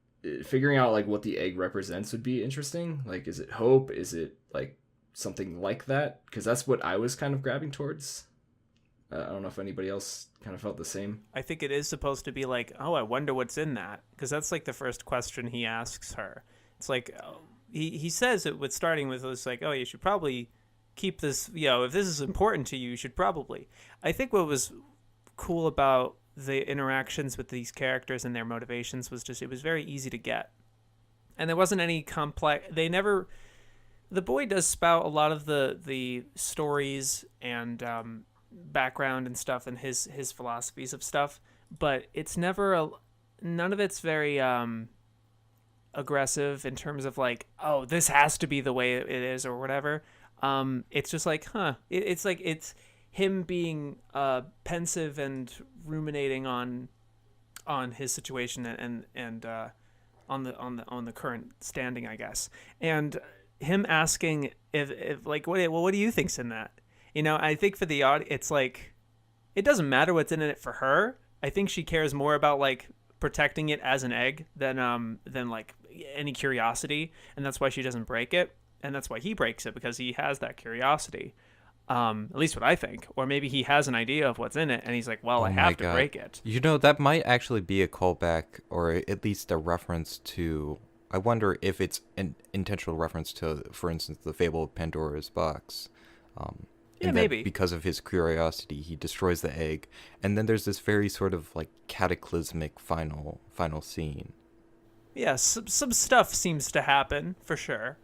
figuring out like what the egg represents would be interesting. Like, is it hope? Is it like something like that? Because that's what I was kind of grabbing towards. I don't know if anybody else kind of felt the same. I think it is supposed to be like, oh, I wonder what's in that, because that's like the first question he asks her. It's like, he says it with starting with, it's like, oh, you should probably keep this, if this is important to you, you should probably. I think what was cool about the interactions with these characters and their motivations was just, it was very easy to get. And there wasn't any complex, the boy does spout a lot of the stories and background and stuff, and his philosophies of stuff, but it's never none of it's very aggressive in terms of like, oh, this has to be the way it is or whatever. It's just like, it's like, it's him being pensive and ruminating on his situation and on the current standing, I guess, and him asking if like, what do you think's in that? I think for the audience, it's like, it doesn't matter what's in it for her. I think she cares more about like protecting it as an egg than like any curiosity, and that's why she doesn't break it, and that's why he breaks it, because he has that curiosity. At least what I think. Or maybe he has an idea of what's in it, and he's like, well, Oh I my have to God. break it. You know, that might actually be a callback, or at least a reference to. I wonder if it's an intentional reference to, for instance, the Fable of Pandora's Box. Yeah, and that maybe. because of his curiosity, he destroys the egg, and then there's this very sort of like cataclysmic final scene. Yeah, some stuff seems to happen, for sure.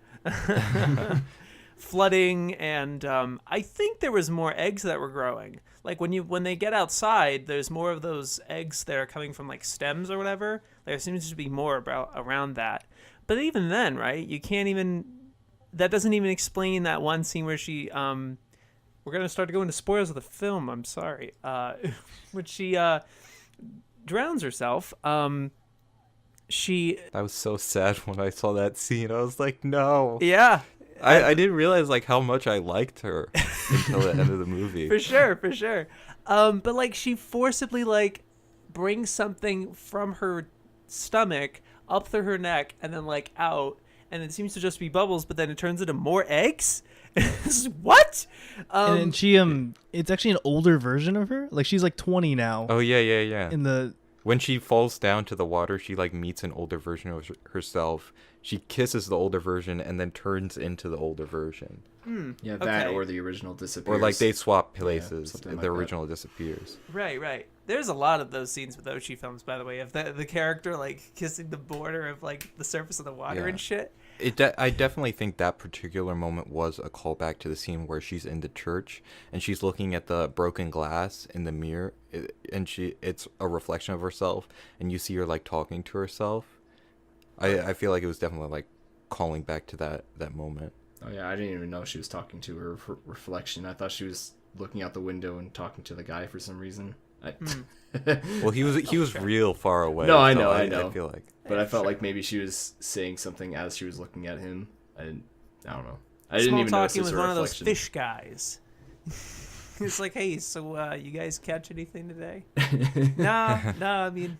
Flooding, and I think there was more eggs that were growing. Like when they get outside, there's more of those eggs that are coming from like stems or whatever. There seems to be more around that. But even then, right? You can't even. That doesn't even explain that one scene where she. We're gonna start to go into spoilers of the film. I'm sorry. When she drowns herself. She. I was so sad when I saw that scene. I was like, no. Yeah. I didn't realize like how much I liked her until the end of the movie. For sure. But like she forcibly like brings something from her stomach up through her neck and then like out, and it seems to just be bubbles, but then it turns into more eggs. What? And she it's actually an older version of her. Like she's like 20 now. Oh yeah. In the When she falls down to the water, she like meets an older version of herself. She kisses the older version and then turns into the older version. Yeah, that Okay. or the original disappears. Or like they swap places. something like The that. original disappears. Right. There's a lot of those scenes with Oshii films, by the way, of the character like kissing the border of like the surface of the water Yeah. and shit. I definitely think that particular moment was a callback to the scene where she's in the church and she's looking at the broken glass in the mirror, and it's a reflection of herself, and you see her like talking to herself. I feel like it was definitely like calling back to that moment. Oh yeah, I didn't even know she was talking to her reflection. I thought she was looking out the window and talking to the guy for some reason. Well, he was real far away. No, I so know, I know. I feel like. But I felt Sure. like maybe she was saying something as she was looking at him. I don't know. I Small didn't even notice it talking was with a one of those reflection. fish guys. It's like, hey, so you guys catch anything today? No. I mean,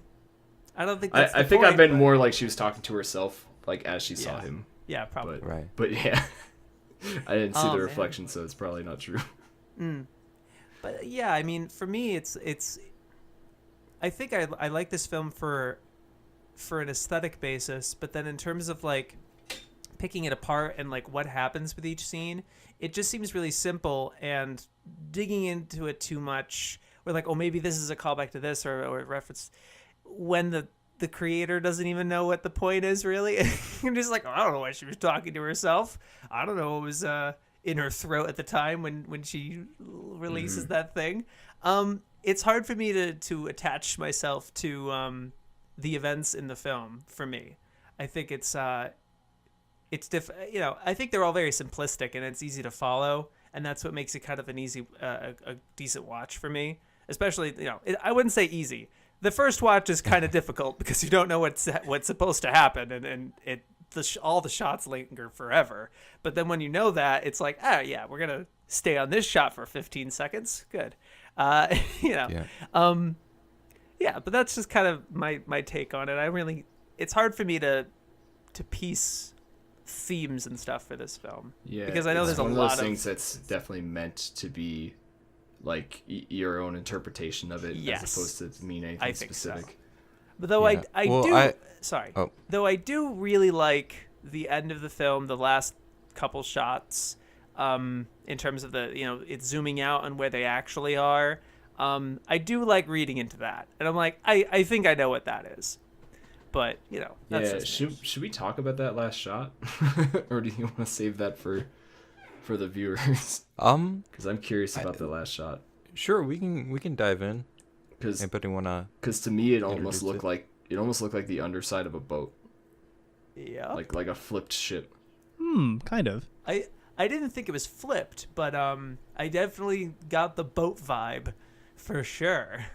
I don't think that's I the think I point, meant but- more like she was talking to herself, like as she saw Yeah. him. Yeah, probably. But Right. but yeah, I didn't see Oh, the man. reflection, so it's probably not true. But yeah, I mean, for me, it's. I think I like this film for an aesthetic basis, but then in terms of like picking it apart and like what happens with each scene, it just seems really simple, and digging into it too much, or like, oh, maybe this is a callback to this or a reference, when the creator doesn't even know what the point is really. You're just like, oh, I don't know why she was talking to herself. I don't know what was in her throat at the time when she releases that thing. It's hard for me to attach myself to the events in the film. For me, I think it's I think they're all very simplistic and it's easy to follow, and that's what makes it kind of an easy, a decent watch for me. Especially, I wouldn't say easy. The first watch is kind of difficult because you don't know what's supposed to happen, and all the shots linger forever. But then when you know that, it's like, yeah, we're gonna stay on this shot for 15 seconds. Good, Yeah. yeah. But that's just kind of my take on it. It's hard for me to piece themes and stuff for this film. Yeah, because I know it's there's a one of lot those of things that's definitely meant to be like your own interpretation of it, Yes. as opposed to mean anything I think so. specific. But though Yeah. I Well, do, sorry. Oh. Though I do really like the end of the film, the last couple shots, in terms of it's zooming out on where they actually are. I do like reading into that, and I'm like, I think I know what that is, but that's Yeah, just should we talk about that last shot, or do you want to save that for the viewers? Because I'm curious about the last shot. Sure, we can dive in. Because Anybody wanna? to me it Introduce almost looked like the underside of a boat, yeah. like a flipped ship. kind of. I didn't think it was flipped, but I definitely got the boat vibe, for sure.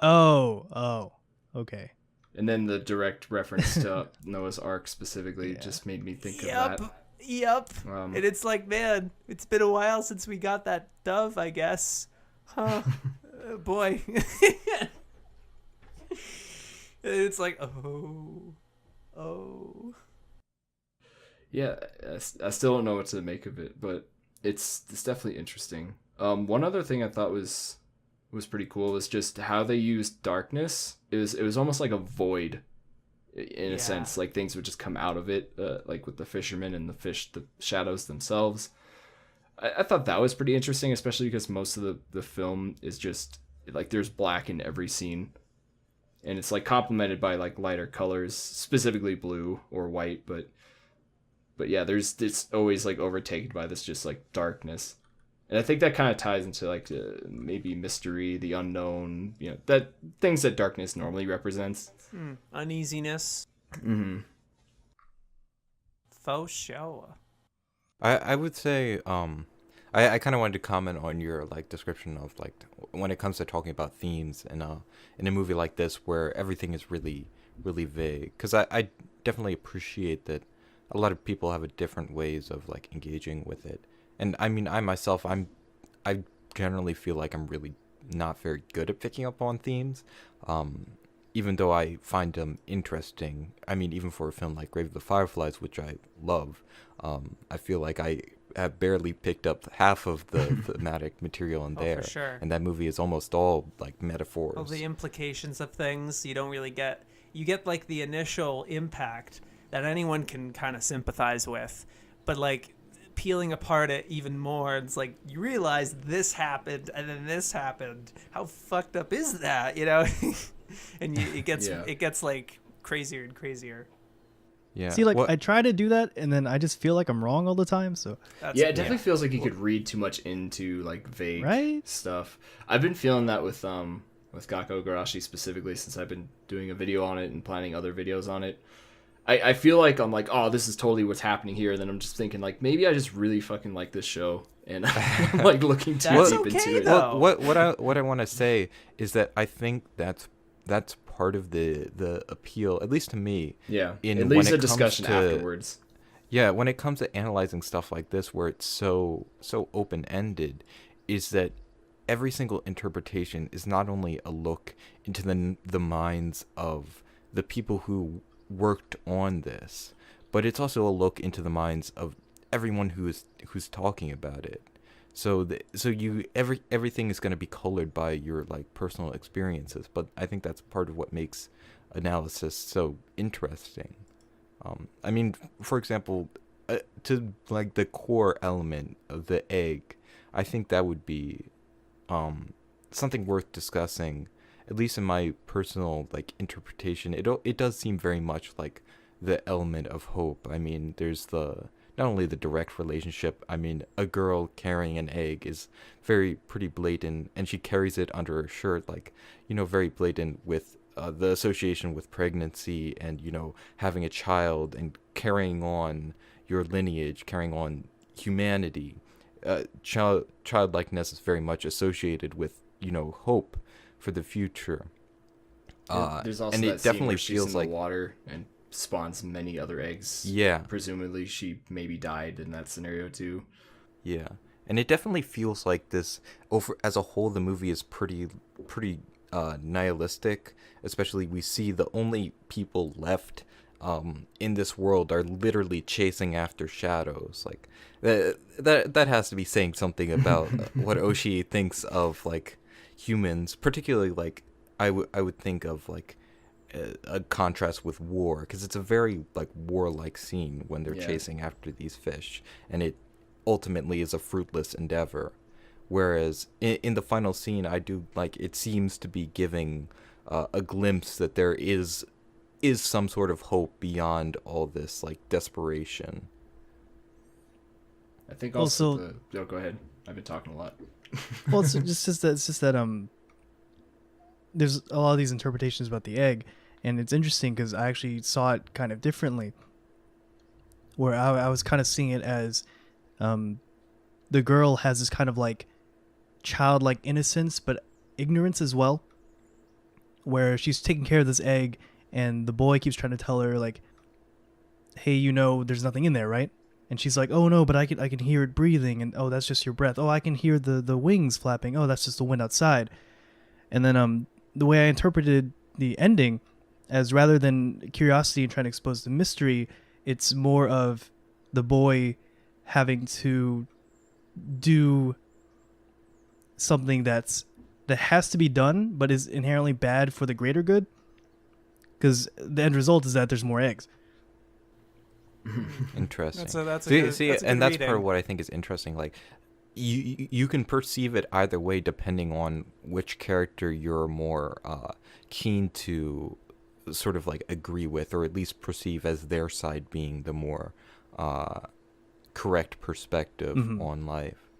Oh, okay. And then the direct reference to Noah's Ark specifically just made me think of that. Yep. Um, And it's like, man, it's been a while since we got that dove, I guess. Huh. Boy. It's like, oh. Yeah, I still don't know what to make of it, but it's definitely interesting. One other thing I thought was pretty cool was just how they used darkness. It was almost like a void in a sense, like things would just come out of it, like with the fishermen and the shadows themselves. I thought that was pretty interesting, especially because most of the film is just like there's black in every scene, and it's like complemented by like lighter colors, specifically blue or white, but yeah, it's always like overtaken by this just like darkness. And I think that kind of ties into like maybe mystery, the unknown, that things that darkness normally represents. Uneasiness. Mm-hmm. Faux show. I would say I kind of wanted to comment on your like description of like when it comes to talking about themes in a movie like this where everything is really vague, because I definitely appreciate that a lot of people have a different ways of like engaging with it. And I mean, I myself, I generally feel like I'm really not very good at picking up on themes, even though I find them interesting. I mean, even for a film like Grave of the Fireflies, which I love, I feel like I have barely picked up half of the thematic material in there. For sure. And that movie is almost all like metaphors. All the implications of things you don't really get. You get like the initial impact that anyone can kind of sympathize with, but like peeling apart it even more, it's like you realize this happened and then this happened. How fucked up is that, And it gets like crazier and crazier. Yeah. See, like I try to do that, and then I just feel like I'm wrong all the time. So it definitely feels like you could read too much into like vague stuff. I've been feeling that with Gakko Garashi specifically, since I've been doing a video on it and planning other videos on it. I feel like I'm like, oh, this is totally what's happening here. And then I'm just thinking like, maybe I just really fucking like this show, and I'm like looking too deep into it. Well, what I want to say is that I think that's part of the appeal, at least to me. Yeah, it leaves a discussion afterwards. Yeah, when it comes to analyzing stuff like this, where it's so open ended, is that every single interpretation is not only a look into the minds of the people who worked on this, but it's also a look into the minds of everyone who's talking about it. So everything is going to be colored by your like personal experiences, but I think that's part of what makes analysis so interesting. I mean, for example, to like the core element of the egg, I think that would be something worth discussing. At least in my personal like interpretation, it does seem very much like the element of hope. I mean, there's not only the direct relationship. I mean, a girl carrying an egg is pretty blatant, and she carries it under her shirt, like, very blatant with the association with pregnancy and, having a child and carrying on your lineage, carrying on humanity. Childlikeness is very much associated with, hope for the future. There's also and that it definitely scene where she's feels in like the water and spawns many other eggs. Yeah. Presumably she maybe died in that scenario too. Yeah. And it definitely feels like this as a whole the movie is pretty nihilistic, especially we see the only people left in this world are literally chasing after shadows. Like that has to be saying something about what Oshii thinks of like humans, particularly like I would think of like a contrast with war, because it's a very like warlike scene when they're chasing after these fish, and it ultimately is a fruitless endeavor. Whereas in the final scene, I do like it seems to be giving a glimpse that there is some sort of hope beyond all this like desperation. I think also go ahead. I've been talking a lot. Well, it's just that there's a lot of these interpretations about the egg, and it's interesting because I actually saw it kind of differently, where I was kind of seeing it as the girl has this kind of like childlike innocence but ignorance as well, where she's taking care of this egg and the boy keeps trying to tell her like, hey, there's nothing in there, right? And she's like, oh no, but I can hear it breathing, and oh, that's just your breath. Oh, I can hear the wings flapping. Oh, that's just the wind outside. And then the way I interpreted the ending as rather than curiosity and trying to expose the mystery, it's more of the boy having to do something that has to be done but is inherently bad for the greater good, because the end result is that there's more eggs. Interesting. That's a See, good and that's part reading. of what I think is interesting. Like, you can perceive it either way depending on which character you're more keen to sort of like agree with, or at least perceive as their side being the more correct perspective on life,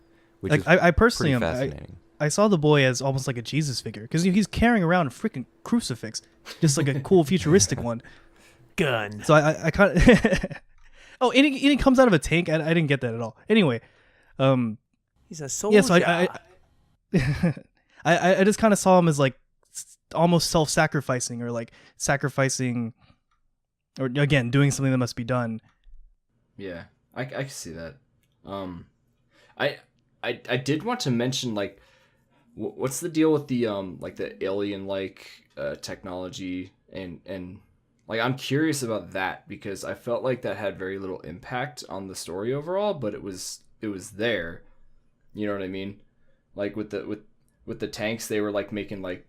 which Like is I personally pretty am. fascinating. I saw the boy as almost like a Jesus figure because he's carrying around a freaking crucifix, just like a cool futuristic one. Gun. So I kind of. Oh, and he comes out of a tank. I didn't get that at all. Anyway, He's a soldier. yeah. So I just kind of saw him as like almost self-sacrificing, or like sacrificing, or again doing something that must be done. Yeah, I can see that. I did want to mention, like, what's the deal with the like the alien like technology, and like I'm curious about that because I felt like that had very little impact on the story overall, but it was there. You know what I mean? Like with the tanks, they were like making like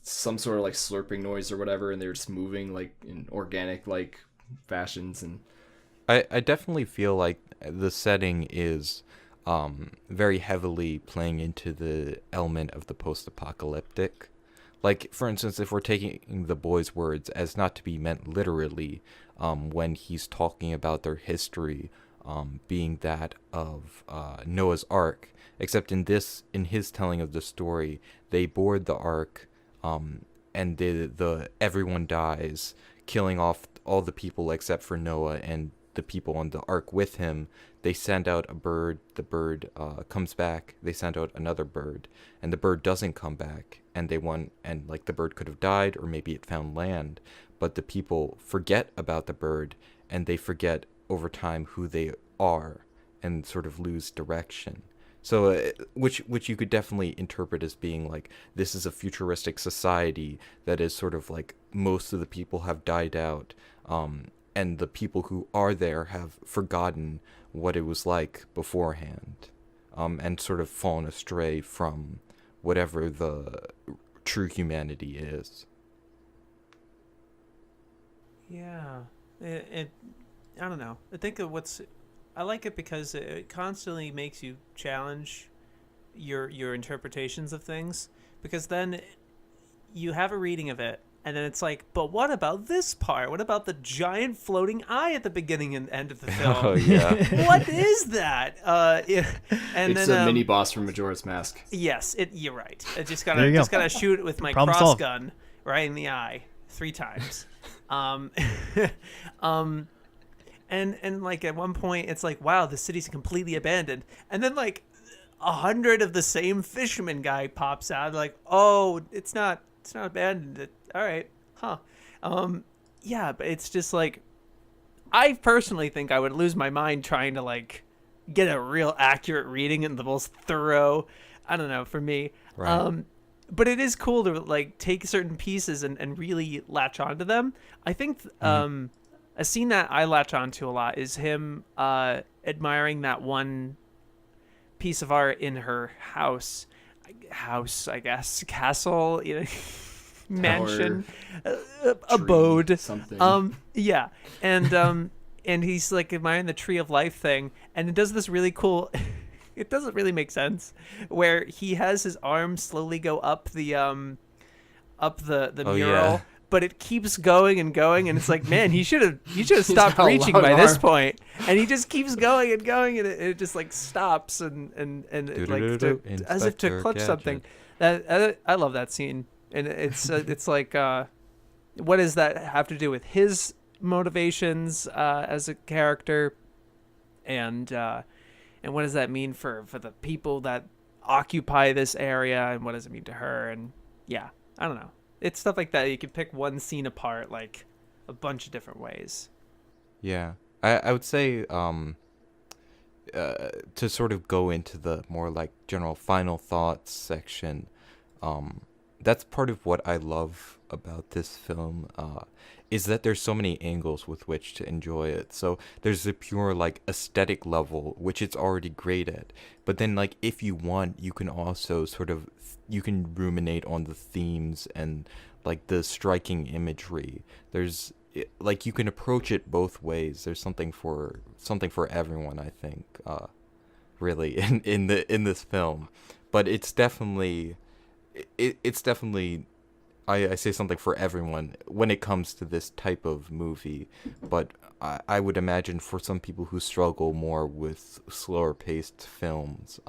some sort of like slurping noise or whatever, and they were just moving like in organic like fashions. And I definitely feel like the setting is very heavily playing into the element of the post-apocalyptic. Like, for instance, if we're taking the boy's words as not to be meant literally, when he's talking about their history being that of Noah's Ark, except in his telling of the story, they board the Ark, and the everyone dies, killing off all the people except for Noah and the people on the Ark with him. They send out a bird. The bird comes back. They send out another bird, and the bird doesn't come back. And like the bird could have died, or maybe it found land. But the people forget about the bird, and they forget over time who they are, and sort of lose direction. So, which you could definitely interpret as being like, this is a futuristic society that is sort of like most of the people have died out, and the people who are there have forgotten what it was like beforehand, and sort of fallen astray from whatever the true humanity is. Yeah, it I don't know. I like it because it constantly makes you challenge your interpretations of things, because then you have a reading of it, and then it's like, but what about this part? What about the giant floating eye at the beginning and end of the film? Oh yeah. What is that? And it's then a mini boss from Majora's Mask. yes, you're right. I just There you go. gotta shoot it with my Problem cross solved. gun right in the eye 3 times. And like at one point it's like, wow, the city's completely abandoned, and then like 100 of the same fisherman guy pops out, like, oh, it's not abandoned. All right, huh? Yeah, but it's just like, I personally think I would lose my mind trying to like get a real accurate reading and the most thorough. I don't know, for me. Right. But it is cool to like take certain pieces and really latch onto them. I think a scene that I latch onto a lot is him admiring that one piece of art in her house, I guess, castle, you know, mansion, abode, something. yeah, and he's like admiring the tree of life thing, and it does this really cool. It doesn't really make sense, where he has his arm slowly go up the mural. Yeah. But it keeps going and going, and it's like, man, he should have stopped got a reaching long by this arm. point, and he just keeps going and going, and it just like stops and it, like as if to Inspector clutch Gadget. something. I love that scene, and it's like, what does that have to do with his motivations as a character, and what does that mean for the people that occupy this area, and what does it mean to her? And yeah, I don't know. It's stuff like that. You can pick one scene apart like a bunch of different ways. Yeah, I would say to sort of go into the more like general final thoughts section, that's part of what I love about this film is that there's so many angles with which to enjoy it. So there's the pure like aesthetic level, which it's already great at. But then like if you want, you can also sort of you can ruminate on the themes and like the striking imagery. There's like you can approach it both ways. There's something for everyone, I think. Really in this film, but it's definitely I say something for everyone when it comes to this type of movie, but I would imagine for some people who struggle more with slower paced films,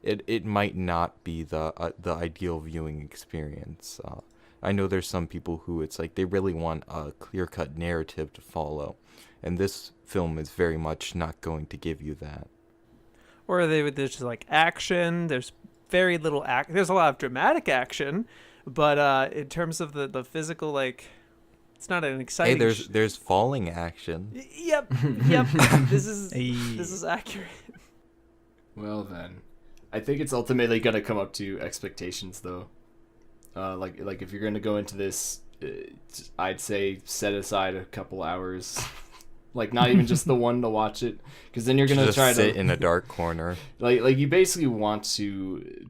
it might not be the ideal viewing experience. I know there's some people who it's like they really want a clear cut narrative to follow, and this film is very much not going to give you that. Or there's just like action. There's very little there's a lot of dramatic action, but in terms of the physical, like, it's not an exciting. Hey, there's falling action. Yep. This is accurate. Well then, I think it's ultimately gonna come up to expectations, though. Like if you're gonna go into this, I'd say set aside a couple hours. Like, not even just the one to watch it, because then you're gonna just try to sit in a dark corner. Like you basically want to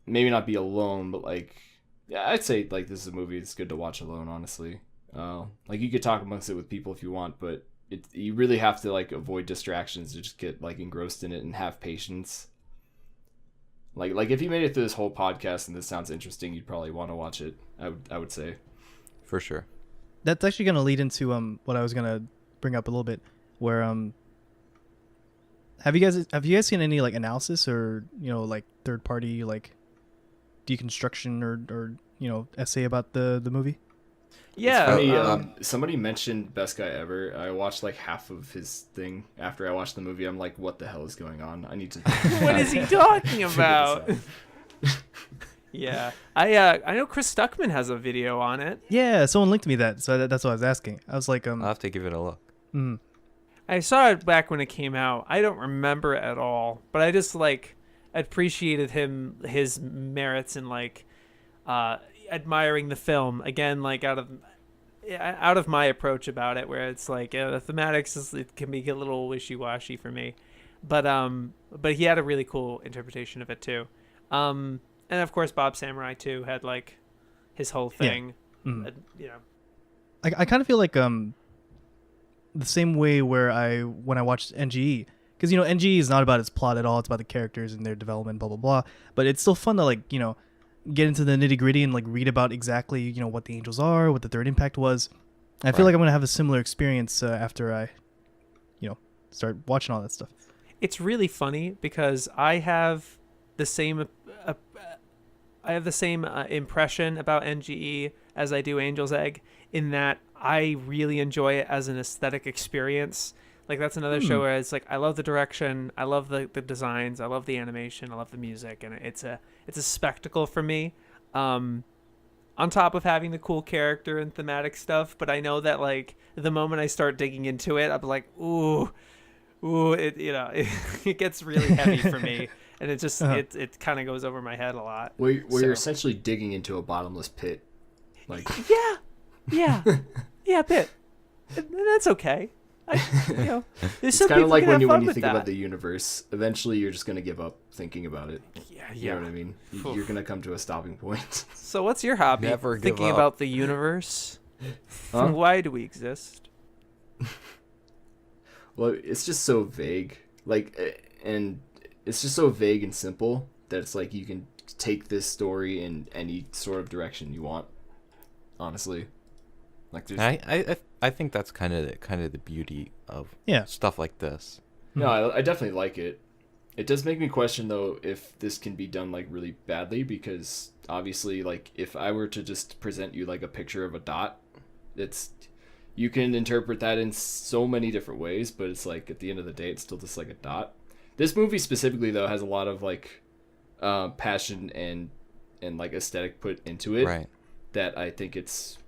maybe not be alone, but like, yeah, I'd say like this is a movie it's good to watch alone, honestly. Like you could talk amongst it with people if you want, but you really have to like avoid distractions to just get like engrossed in it and have patience. Like if you made it through this whole podcast and this sounds interesting, you'd probably want to watch it. I would say, for sure. That's actually gonna lead into what I was gonna bring up a little bit, where have you guys seen any like analysis or like third party like deconstruction or essay about the movie? Yeah. Funny, somebody mentioned Best Guy Ever. I watched like half of his thing after I watched the movie. I'm like, what the hell is going on? I need to. What is he talking about? Yeah, I know Chris Stuckman has a video on it. Yeah, someone linked me that, so that's what I was asking. I was like, I'll have to give it a look. I saw it back when it came out. I don't remember it at all, but I just like appreciated his merits in like admiring the film again, like out of my approach about it, where it's like the thematics it can be a little wishy-washy for me, but he had a really cool interpretation of it too. And of course Bob Samurai too had like his whole thing. Yeah. I kind of feel like the same way where when I watched NGE, because NGE is not about its plot at all, it's about the characters and their development, blah blah blah, but it's still fun to like get into the nitty-gritty and like read about exactly what the angels are, what the third impact was. I feel like I'm gonna have a similar experience after I start watching all that stuff. It's really funny because I have the same impression about NGE as I do Angel's Egg, in that I really enjoy it as an aesthetic experience. Like that's another show where it's like I love the direction, I love the designs, I love the animation, I love the music, and it's a spectacle for me. On top of having the cool character and thematic stuff, but I know that like the moment I start digging into it, I'm like, ooh, it it gets really heavy for me, and it just it kind of goes over my head a lot. You're essentially digging into a bottomless pit, like yeah, pit, and that's okay. It's kind of like when you think about the universe. Eventually, you're just gonna give up thinking about it. Yeah. You know what I mean? You're gonna come to a stopping point. So, what's your hobby? Never give thinking up. about the universe. Huh? Why do we exist? Well, it's just so vague. And it's just so vague and simple that it's like you can take this story in any sort of direction you want. Honestly, like there's. I think that's kind of the beauty of stuff like this. No, I definitely like it. It does make me question though if this can be done like really badly, because obviously like if I were to just present you like a picture of a dot, you can interpret that in so many different ways, but it's like at the end of the day it's still just like a dot. This movie specifically though has a lot of like passion and like aesthetic put into it. Right. That I think it's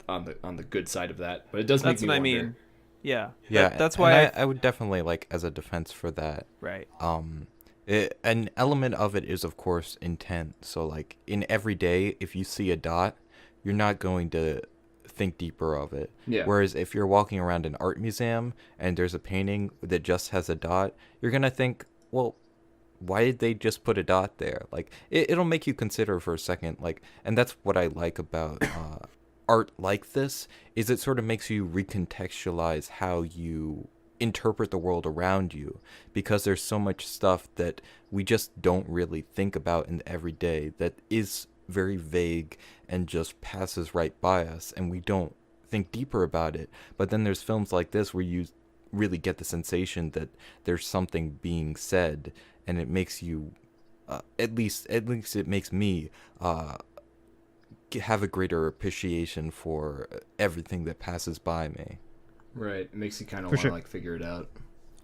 on the good side of that, but it does make me wonder. That's what I mean. Yeah. Yeah, that's why I would definitely like, as a defense for that. Right. An element of it is of course intent. So like in every day, if you see a dot, you're not going to think deeper of it. Yeah. Whereas if you're walking around an art museum and there's a painting that just has a dot, you're going to think, well, why did they just put a dot there? Like, it'll make you consider for a second. Like, and that's what I like about art like this, is it sort of makes you recontextualize how you interpret the world around you, because there's so much stuff that we just don't really think about in the everyday that is very vague and just passes right by us, and we don't think deeper about it. But then there's films like this where you really get the sensation that there's something being said, and it makes you at least it makes me have a greater appreciation for everything that passes by me. Right. It makes you kind of For want to sure. like figure it out.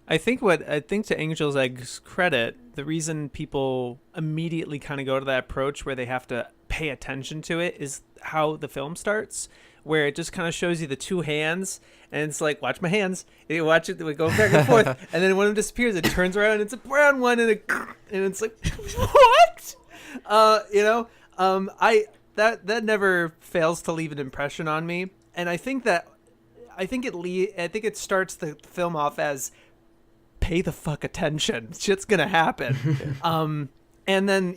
I think to Angel's Egg's credit, the reason people immediately kind of go to that approach where they have to pay attention to it is how the film starts, where it just kind of shows you the two hands, and it's like, watch my hands. And you watch it, we go back and forth, and then one of them disappears. It turns around, and it's a brown one, and it's like, what? That never fails to leave an impression on me, and I think it starts the film off as, pay the fuck attention, shit's gonna happen. And then,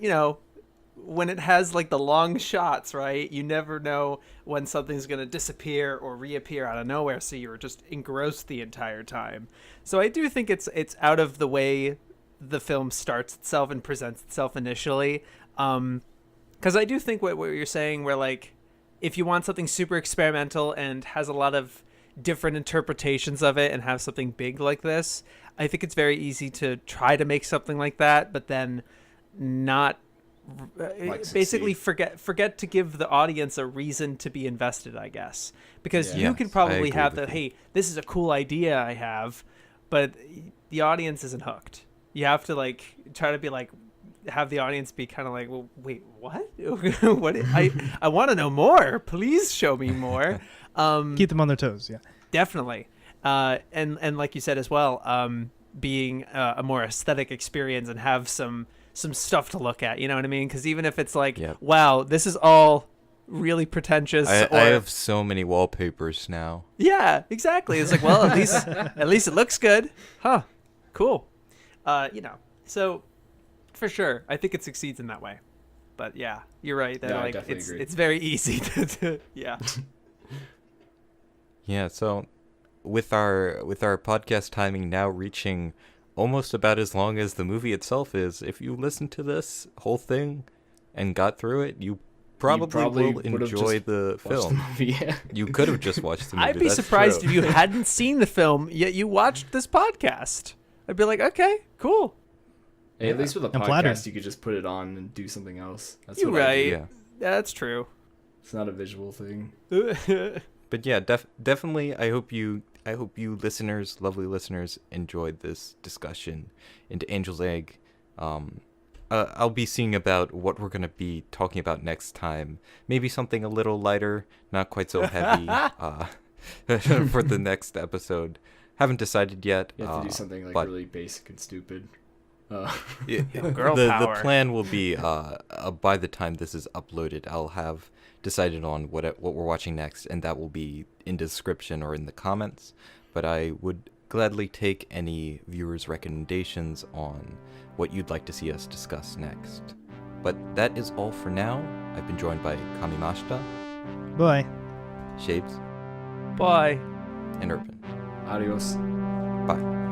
when it has like the long shots, right, you never know when something's gonna disappear or reappear out of nowhere, so you're just engrossed the entire time. So I do think it's out of the way the film starts itself and presents itself initially, because I do think what you're saying, where like, if you want something super experimental and has a lot of different interpretations of it and have something big like this, I think it's very easy to try to make something like that, but then not basically forget to give the audience a reason to be invested, I guess, because you can probably have that, hey, this is a cool idea I have, but the audience isn't hooked. You have to like try to be like, have the audience be kind of like, well, wait, what? What? I want to know more. Please show me more. Keep them on their toes. Yeah, definitely. And like you said as well, being a more aesthetic experience and have some stuff to look at. You know what I mean? Because even if it's like, wow, this is all really pretentious. I have so many wallpapers now. Yeah, exactly. It's like, well, at least it looks good, huh? Cool. So. For sure, I think it succeeds in that way, but yeah, you're right. That like it's very easy to yeah. Yeah. So, with our podcast timing now reaching almost about as long as the movie itself is, if you listen to this whole thing and got through it, you probably will enjoy the film. The movie, yeah. You could have just watched the movie. I'd be surprised if you hadn't seen the film yet you watched this podcast. I'd be like, okay, cool. Hey, at least with a podcast, flattered. you could just put it on and do something else. That's You're what I do. right. Yeah, that's true. It's not a visual thing. But yeah, definitely. I hope you listeners, lovely listeners, enjoyed this discussion into Angel's Egg. I'll be seeing about what we're gonna be talking about next time. Maybe something a little lighter, not quite so heavy, for the next episode. Haven't decided yet. You have to do something like really basic and stupid. Girl the power. The plan will be by the time this is uploaded, I'll have decided on what we're watching next, and that will be in description or in the comments. But I would gladly take any viewers' recommendations on what you'd like to see us discuss next. But that is all for now. I've been joined by Kamimashita, Bye. Shapes, Bye. and Urban. Adios. Bye.